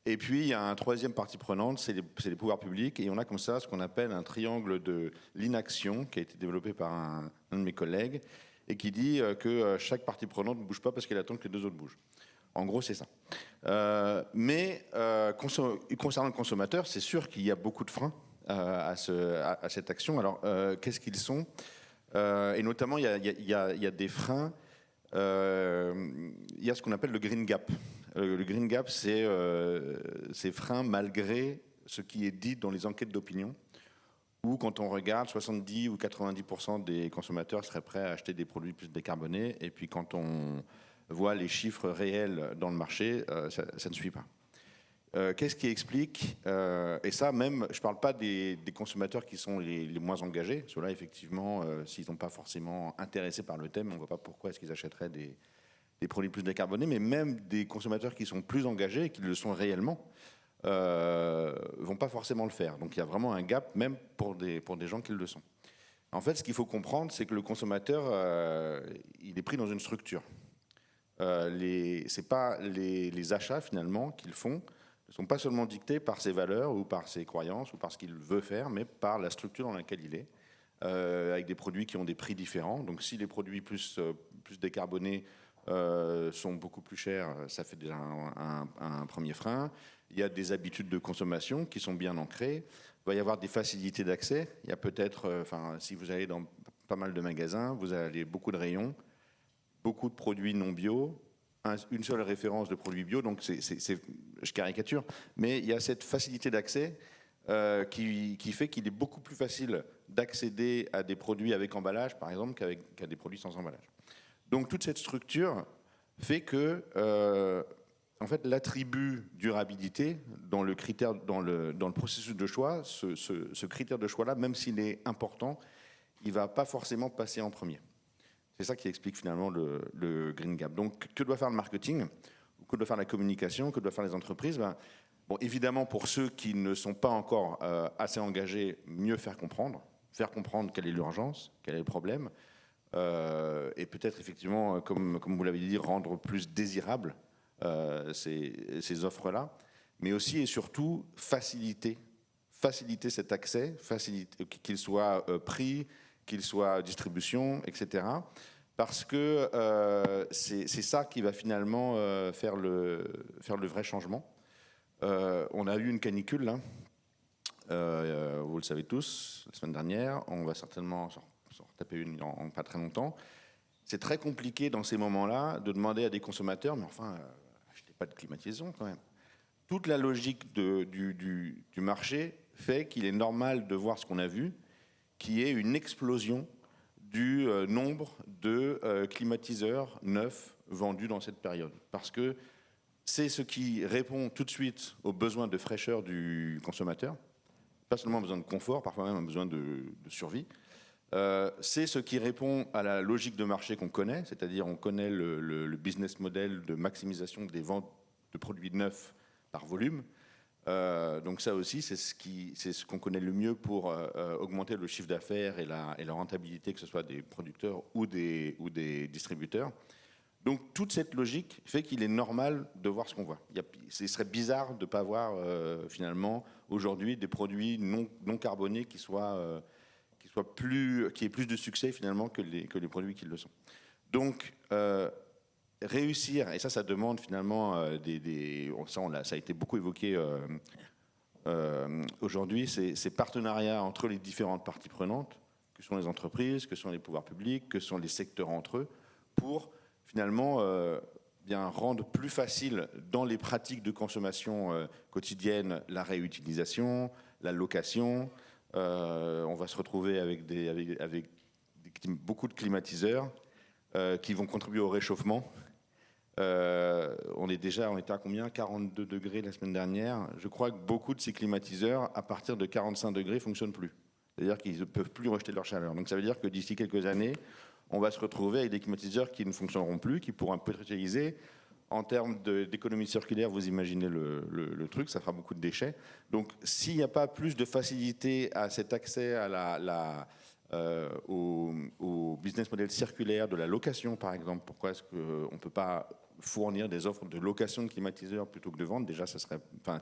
Et puis il y a un troisième partie prenante, c'est les pouvoirs publics, et on a comme ça ce qu'on appelle un triangle de l'inaction qui a été développé par un de mes collègues, et qui dit que chaque partie prenante ne bouge pas parce qu'elle attend que les deux autres bougent. En gros, c'est ça. Mais concernant le consommateur, c'est sûr qu'il y a beaucoup de freins à cette action. Alors, qu'est-ce qu'ils sont ? Et notamment, il y a des freins. Il y a ce qu'on appelle le green gap. Le green gap, c'est ces freins malgré ce qui est dit dans les enquêtes d'opinion, où quand on regarde, 70 ou 90% des consommateurs seraient prêts à acheter des produits plus décarbonés, et puis quand on voit les chiffres réels dans le marché, ça ne suit pas. Qu'est-ce qui explique et ça même, je ne parle pas des consommateurs qui sont les moins engagés, ceux-là effectivement, s'ils ne sont pas forcément intéressés par le thème, on ne voit pas pourquoi est-ce qu'ils achèteraient des produits plus décarbonés, mais même des consommateurs qui sont plus engagés et qui le sont réellement, vont pas forcément le faire. Donc il y a vraiment un gap, même pour des gens qui le sont. En fait, ce qu'il faut comprendre, c'est que le consommateur, il est pris dans une structure. C'est pas les achats finalement qu'ils font ne sont pas seulement dictés par ses valeurs ou par ses croyances ou par ce qu'il veut faire, mais par la structure dans laquelle il est, avec des produits qui ont des prix différents. Donc si les produits plus décarbonés sont beaucoup plus chers, ça fait déjà un premier frein. Il y a des habitudes de consommation qui sont bien ancrées. Il va y avoir des facilités d'accès. Il y a peut-être, si vous allez dans pas mal de magasins, vous avez beaucoup de rayons, beaucoup de produits non bio, une seule référence de produits bio. Donc, je caricature, mais il y a cette facilité d'accès qui fait qu'il est beaucoup plus facile d'accéder à des produits avec emballage, par exemple, qu'à des produits sans emballage. Donc, toute cette structure fait que en fait, l'attribut durabilité dans le processus de choix, ce critère de choix-là, même s'il est important, il ne va pas forcément passer en premier. C'est ça qui explique finalement le green gap. Donc, que doit faire le marketing ? Que doit faire la communication ? Que doivent faire les entreprises ? Bon, évidemment, pour ceux qui ne sont pas encore assez engagés, mieux faire comprendre quelle est l'urgence, quel est le problème, et peut-être effectivement, comme vous l'avez dit, rendre plus désirable ces offres-là, mais aussi et surtout faciliter cet accès, qu'il soit prix, qu'il soit distribution, etc. Parce que c'est ça qui va finalement faire le vrai changement. On a eu une canicule, là, vous le savez tous, la semaine dernière. On va certainement s'en retaper une en pas très longtemps. C'est très compliqué dans ces moments-là de demander à des consommateurs, mais enfin, achetez pas de climatisation quand même. Toute la logique du marché fait qu'il est normal de voir ce qu'on a vu, qui est une explosion du nombre de climatiseurs neufs vendus dans cette période. Parce que c'est ce qui répond tout de suite aux besoins de fraîcheur du consommateur, pas seulement un besoin de confort, parfois même un besoin de survie. C'est ce qui répond à la logique de marché qu'on connaît, c'est-à-dire on connaît le business model de maximisation des ventes de produits neufs par volume. Donc ça aussi, c'est ce qu'on connaît le mieux pour augmenter le chiffre d'affaires et la rentabilité, que ce soit des producteurs ou des distributeurs. Donc toute cette logique fait qu'il est normal de voir ce qu'on voit. Ce serait bizarre de ne pas voir finalement aujourd'hui des produits non carbonés qui aient plus de succès finalement que les produits qui le sont. Donc réussir, et ça demande finalement ça a été beaucoup évoqué aujourd'hui, ces partenariats entre les différentes parties prenantes, que sont les entreprises, que sont les pouvoirs publics, que sont les secteurs entre eux, pour finalement bien rendre plus facile dans les pratiques de consommation quotidienne la réutilisation, la location. On va se retrouver avec beaucoup de climatiseurs qui vont contribuer au réchauffement. On était à combien? 42 degrés la semaine dernière. Je crois que beaucoup de ces climatiseurs, à partir de 45 degrés, ne fonctionnent plus. C'est-à-dire qu'ils ne peuvent plus rejeter leur chaleur. Donc ça veut dire que d'ici quelques années, on va se retrouver avec des climatiseurs qui ne fonctionneront plus, qui pourront peut être utilisés. En termes d'économie circulaire, vous imaginez le truc, ça fera beaucoup de déchets. Donc s'il n'y a pas plus de facilité à cet accès au business model circulaire de la location, par exemple, pourquoi est-ce qu'on ne peut pas fournir des offres de location de climatiseurs plutôt que de vente? Déjà,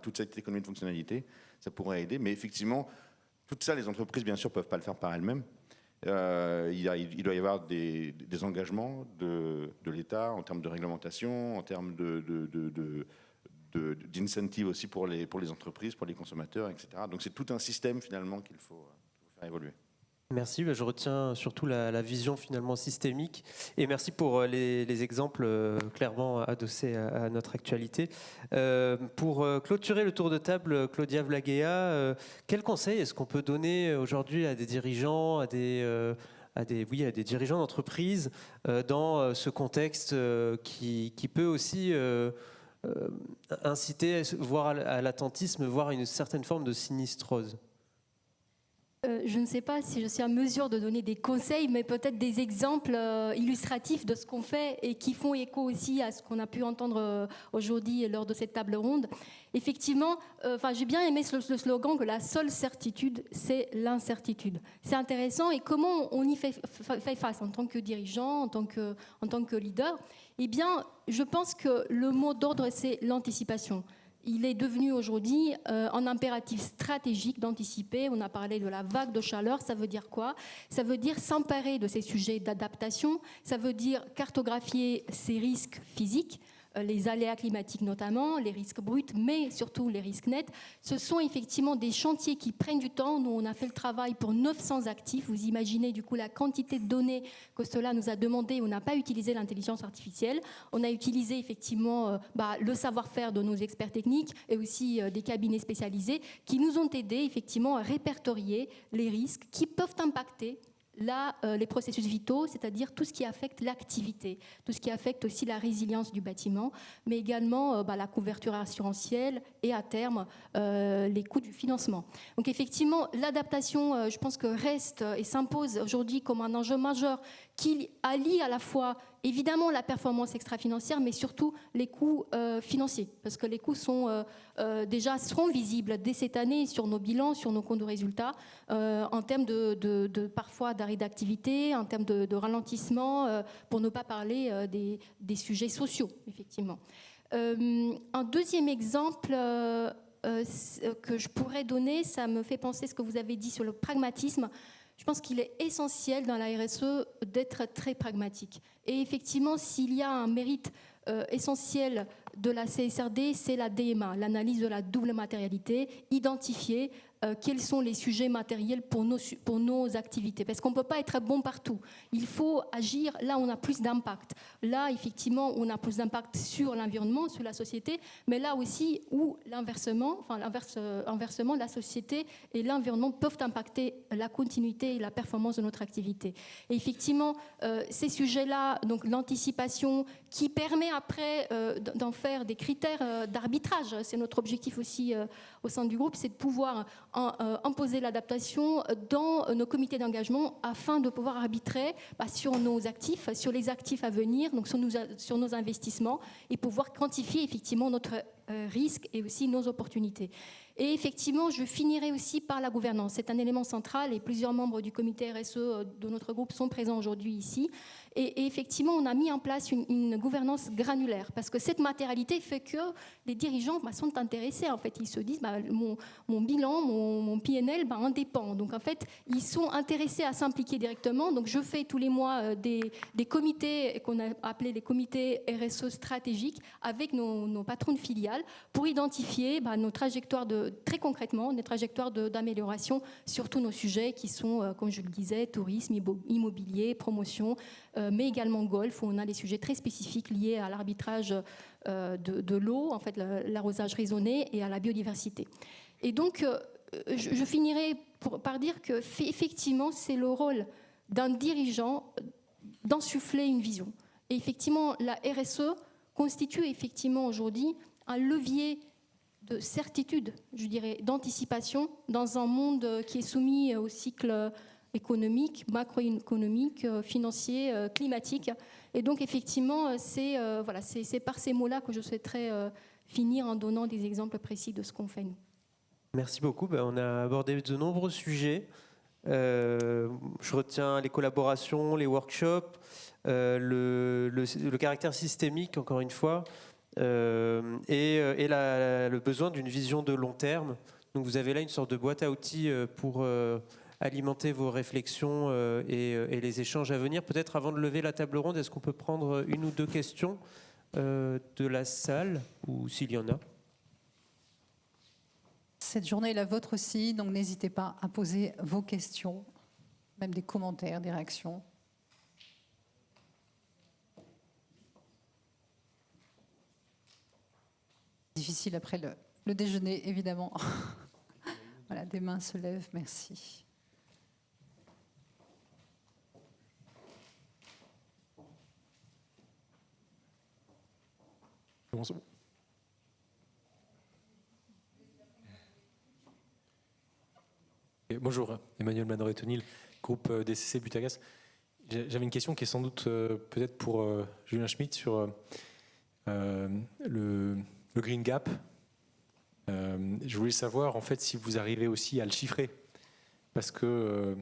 toute cette économie de fonctionnalité, ça pourrait aider. Mais effectivement, tout ça, les entreprises, bien sûr, ne peuvent pas le faire par elles-mêmes. Il doit y avoir des engagements de l'État en termes de réglementation, en termes d'incentives aussi pour les entreprises, pour les consommateurs, etc. Donc c'est tout un système finalement qu'il faut faire évoluer. Merci, je retiens surtout la vision finalement systémique et merci pour les exemples clairement adossés à notre actualité. Pour clôturer le tour de table, Claudia Vlaguea, quel conseil est-ce qu'on peut donner aujourd'hui à des dirigeants, à des dirigeants d'entreprise dans ce contexte qui peut aussi inciter, voire à l'attentisme, voire à une certaine forme de sinistrose? Je ne sais pas si je suis en mesure de donner des conseils, mais peut-être des exemples illustratifs de ce qu'on fait et qui font écho aussi à ce qu'on a pu entendre aujourd'hui lors de cette table ronde. Effectivement, j'ai bien aimé le slogan que la seule certitude, c'est l'incertitude. C'est intéressant. Et comment on y fait face en tant que dirigeant, en tant que leader? Eh bien, je pense que le mot d'ordre, c'est l'anticipation. Il est devenu aujourd'hui un impératif stratégique d'anticiper. On a parlé de la vague de chaleur. Ça veut dire quoi? Ça veut dire s'emparer de ces sujets d'adaptation. Ça veut dire cartographier ces risques physiques, les aléas climatiques notamment, les risques bruts, mais surtout les risques nets. Ce sont effectivement des chantiers qui prennent du temps. Nous, on a fait le travail pour 900 actifs. Vous imaginez du coup la quantité de données que cela nous a demandé. On n'a pas utilisé l'intelligence artificielle. On a utilisé effectivement le savoir-faire de nos experts techniques et aussi des cabinets spécialisés qui nous ont aidés effectivement à répertorier les risques qui peuvent impacter les processus vitaux, c'est-à-dire tout ce qui affecte l'activité, tout ce qui affecte aussi la résilience du bâtiment, mais également la couverture assurantielle et à terme les coûts du financement. Donc effectivement, l'adaptation, je pense que reste et s'impose aujourd'hui comme un enjeu majeur qui allie à la fois évidemment la performance extra-financière, mais surtout les coûts financiers, parce que les coûts seront visibles dès cette année sur nos bilans, sur nos comptes de résultats, en termes parfois d'arrêt d'activité, en termes de ralentissement, pour ne pas parler des sujets sociaux, effectivement. Un deuxième exemple que je pourrais donner, ça me fait penser à ce que vous avez dit sur le pragmatisme. Je pense qu'il est essentiel dans la RSE d'être très pragmatique. Et effectivement, s'il y a un mérite essentiel de la CSRD, c'est la DMA, l'analyse de la double matérialité, identifier quels sont les sujets matériels pour nos activités. Parce qu'on ne peut pas être bon partout. Il faut agir là où on a plus d'impact. Là, effectivement, on a plus d'impact sur l'environnement, sur la société, mais là aussi où inversement, la société et l'environnement peuvent impacter la continuité et la performance de notre activité. Et effectivement, ces sujets-là, donc l'anticipation qui permet après d'en faire des critères d'arbitrage, c'est notre objectif aussi au sein du groupe, c'est de pouvoir imposer l'adaptation dans nos comités d'engagement afin de pouvoir arbitrer sur nos actifs, sur les actifs à venir, donc sur nos investissements, et pouvoir quantifier effectivement notre risque et aussi nos opportunités. Et effectivement, je finirai aussi par la gouvernance. C'est un élément central et plusieurs membres du comité RSE de notre groupe sont présents aujourd'hui ici. Et effectivement, on a mis en place une gouvernance granulaire parce que cette matérialité fait que les dirigeants sont intéressés. En fait, ils se disent mon bilan, mon PNL en dépend. Donc en fait, ils sont intéressés à s'impliquer directement. Donc je fais tous les mois des comités qu'on a appelés les comités RSE stratégiques avec nos patrons de filiales pour identifier nos trajectoires très concrètement, des trajectoires d'amélioration sur tous nos sujets qui sont, comme je le disais, tourisme, immobilier, promotion, mais également golf, où on a des sujets très spécifiques liés à l'arbitrage de l'eau, en fait, l'arrosage raisonné et à la biodiversité. Et donc, je finirai par dire que effectivement, c'est le rôle d'un dirigeant d'insuffler une vision. Et effectivement, la RSE constitue effectivement aujourd'hui un levier de certitude, je dirais, d'anticipation dans un monde qui est soumis au cycle économique, macroéconomique, financier, climatique. Et donc, effectivement, c'est par ces mots-là que je souhaiterais finir en donnant des exemples précis de ce qu'on fait, nous. Merci beaucoup. On a abordé de nombreux sujets. Je retiens les collaborations, les workshops, le caractère systémique, encore une fois, et le besoin d'une vision de long terme. Donc vous avez là une sorte de boîte à outils pour alimenter vos réflexions et les échanges à venir. Peut-être avant de lever la table ronde, est-ce qu'on peut prendre une ou deux questions de la salle, ou s'il y en a? Cette journée est la vôtre aussi, donc n'hésitez pas à poser vos questions, même des commentaires, des réactions. Difficile après le déjeuner, évidemment. Voilà, des mains se lèvent, merci. Bonjour, Emmanuel Manoret-Tonil, groupe DCC Butagas. J'avais une question qui est sans doute peut-être pour Julien Schmitt sur le Green Gap. Je voulais savoir en fait si vous arrivez aussi à le chiffrer. Parce que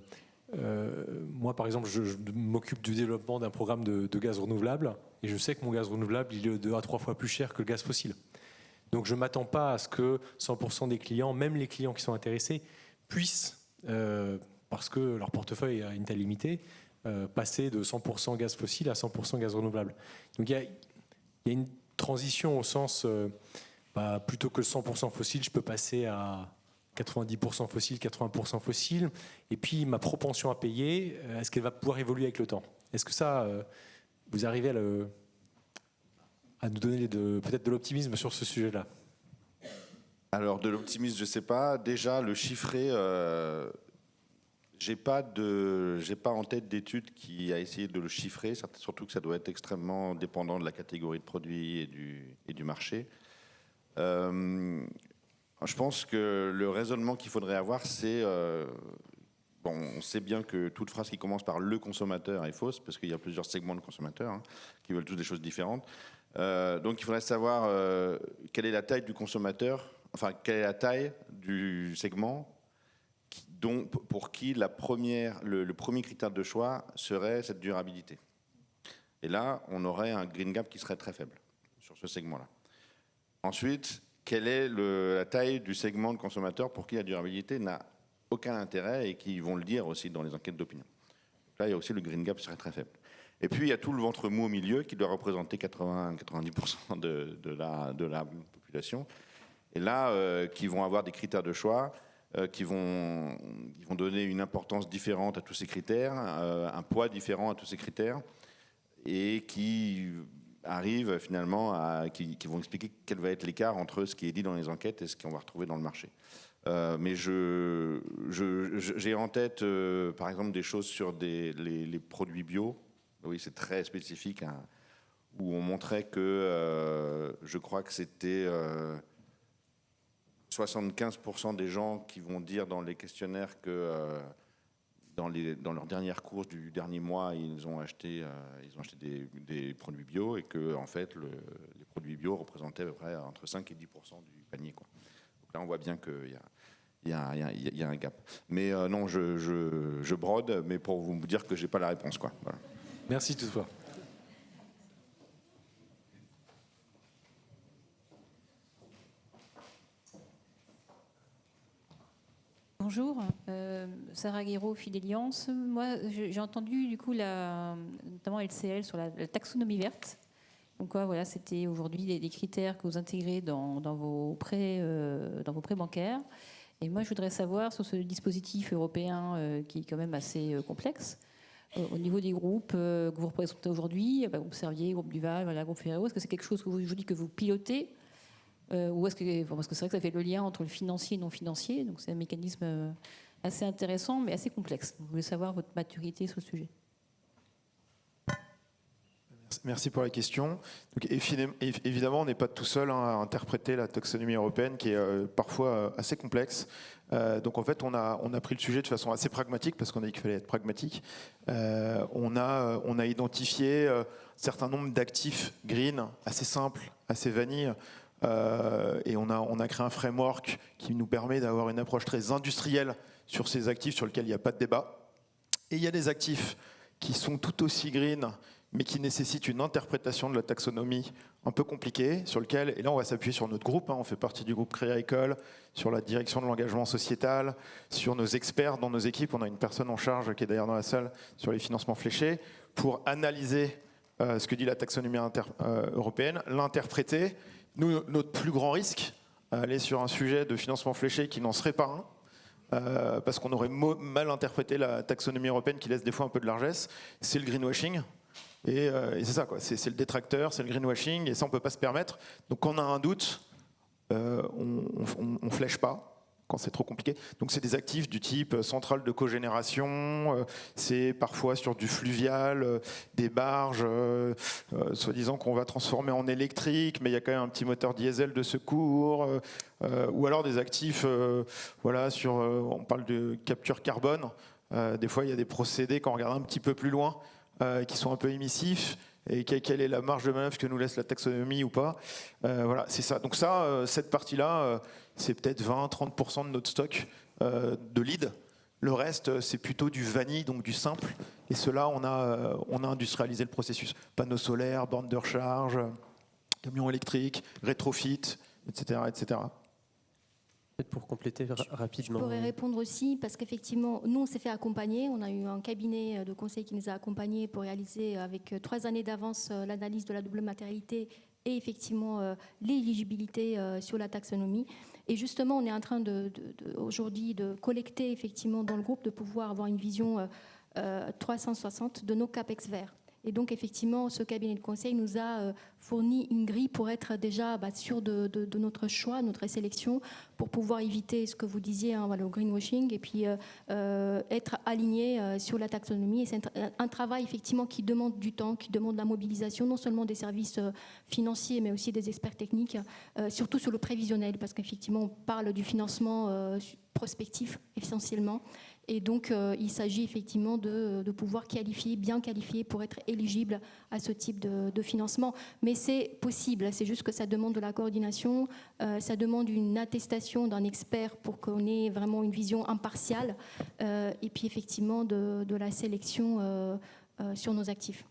moi, par exemple, je m'occupe du développement d'un programme de gaz renouvelable et je sais que mon gaz renouvelable, il est 2 à 3 fois plus cher que le gaz fossile. Donc je ne m'attends pas à ce que 100% des clients, même les clients qui sont intéressés, puissent, parce que leur portefeuille a une taille limitée, passer de 100% gaz fossile à 100% gaz renouvelable. Donc il y a une transition au sens, plutôt que 100% fossile, je peux passer à 90% fossile, 80% fossile. Et puis ma propension à payer, est-ce qu'elle va pouvoir évoluer avec le temps? Est-ce que ça, vous arrivez à nous donner peut-être de l'optimisme sur ce sujet-là? Alors de l'optimisme, je ne sais pas. Déjà, le chiffrer, j'ai pas en tête d'étude qui a essayé de le chiffrer, surtout que ça doit être extrêmement dépendant de la catégorie de produits et du marché. Je pense que le raisonnement qu'il faudrait avoir, c'est... on sait bien que toute phrase qui commence par le consommateur est fausse, parce qu'il y a plusieurs segments de consommateurs qui veulent tous des choses différentes. Donc il faudrait savoir quelle est la taille du consommateur, enfin quelle est la taille du segment pour qui le premier critère de choix serait cette durabilité. Et là, on aurait un green gap qui serait très faible sur ce segment-là. Ensuite, quelle est la taille du segment de consommateurs pour qui la durabilité n'a aucun intérêt et qui vont le dire aussi dans les enquêtes d'opinion. Là, il y a aussi le green gap qui serait très faible. Et puis, il y a tout le ventre mou au milieu qui doit représenter 80-90% de la population. Et là, qui vont avoir des critères de choix, qui vont donner une importance différente à tous ces critères, un poids différent à tous ces critères, et qui arrivent finalement qui vont expliquer quel va être l'écart entre ce qui est dit dans les enquêtes et ce qu'on va retrouver dans le marché. Mais j'ai en tête, par exemple, des choses sur les produits bio. Oui, c'est très spécifique, où on montrait que, je crois que c'était 75% des gens qui vont dire dans les questionnaires que dans leur dernière course du dernier mois, ils ont acheté des produits bio et que en fait, les produits bio représentaient à peu près entre 5 et 10% du panier, quoi. Donc là, on voit bien qu'il y a un gap. Mais non, je brode, mais pour vous dire que j'ai pas la réponse, quoi. Voilà. Merci toutefois. Bonjour, Sarah Guéraud, Fideliance. Moi, j'ai entendu du coup notamment LCL sur la taxonomie verte. Donc voilà, c'était aujourd'hui des critères que vous intégrez dans vos prêts bancaires. Et moi, je voudrais savoir sur ce dispositif européen qui est quand même assez complexe. Au niveau des groupes que vous représentez aujourd'hui, groupe Servier, groupe Duval, voilà, groupe Ferrero, est-ce que c'est quelque chose que vous pilotez ou est-ce que, parce que c'est vrai que ça fait le lien entre le financier et non financier, donc c'est un mécanisme assez intéressant mais assez complexe. Je voulais savoir votre maturité sur le sujet. Merci pour la question. Donc, évidemment, on n'est pas tout seul à interpréter la taxonomie européenne qui est parfois assez complexe. Donc en fait, on a pris le sujet de façon assez pragmatique parce qu'on a dit qu'il fallait être pragmatique. On a identifié un certain nombre d'actifs green assez simples, assez vanille. Et on a créé un framework qui nous permet d'avoir une approche très industrielle sur ces actifs sur lesquels il n'y a pas de débat. Et il y a des actifs qui sont tout aussi green, mais qui nécessitent une interprétation de la taxonomie un peu compliquée, sur lequel, et là on va s'appuyer sur notre groupe, on fait partie du groupe Créa École, sur la direction de l'engagement sociétal, sur nos experts dans nos équipes, on a une personne en charge qui est d'ailleurs dans la salle sur les financements fléchés, pour analyser ce que dit la taxonomie européenne, l'interpréter. Nous, notre plus grand risque, aller sur un sujet de financement fléché qui n'en serait pas un, parce qu'on aurait mal interprété la taxonomie européenne qui laisse des fois un peu de largesse, c'est le greenwashing. Et c'est ça, quoi. C'est le détracteur, c'est le greenwashing, et ça on ne peut pas se permettre. Donc quand on a un doute, on ne flèche pas quand c'est trop compliqué. Donc c'est des actifs du type centrale de cogénération, c'est parfois sur du fluvial, des barges, soi-disant qu'on va transformer en électrique, mais il y a quand même un petit moteur diesel de secours, ou alors des actifs, voilà, sur, on parle de capture carbone, des fois il y a des procédés quand on regarde un petit peu plus loin, qui sont un peu émissifs, et quelle est la marge de manœuvre que nous laisse la taxonomie ou pas. Voilà, c'est ça. Donc ça, cette partie-là, c'est peut-être 20-30% de notre stock de lead. Le reste, c'est plutôt du vanille, donc du simple. Et cela, on a industrialisé le processus. Panneaux solaires, bornes de recharge, camions électriques, rétrofit, etc., etc. Peut-être pour compléter rapidement. Je pourrais répondre aussi, parce qu'effectivement, nous, on s'est fait accompagner. On a eu un cabinet de conseil qui nous a accompagnés pour réaliser, avec 3 années d'avance, l'analyse de la double matérialité et effectivement l'éligibilité sur la taxonomie. Et justement, on est en train aujourd'hui de collecter effectivement dans le groupe, de pouvoir avoir une vision 360 de nos CAPEX verts. Et donc, effectivement, ce cabinet de conseil nous a fourni une grille pour être déjà sûr de notre choix, notre sélection, pour pouvoir éviter ce que vous disiez, voilà, le greenwashing, et puis être aligné sur la taxonomie. Et c'est un travail, effectivement, qui demande du temps, qui demande la mobilisation, non seulement des services financiers, mais aussi des experts techniques, surtout sur le prévisionnel, parce qu'effectivement, on parle du financement prospectif, essentiellement. Et donc, il s'agit effectivement de pouvoir qualifier, bien qualifier pour être éligible à ce type de financement. Mais c'est possible, c'est juste que ça demande de la coordination, ça demande une attestation d'un expert pour qu'on ait vraiment une vision impartiale, et puis effectivement de la sélection sur nos actifs.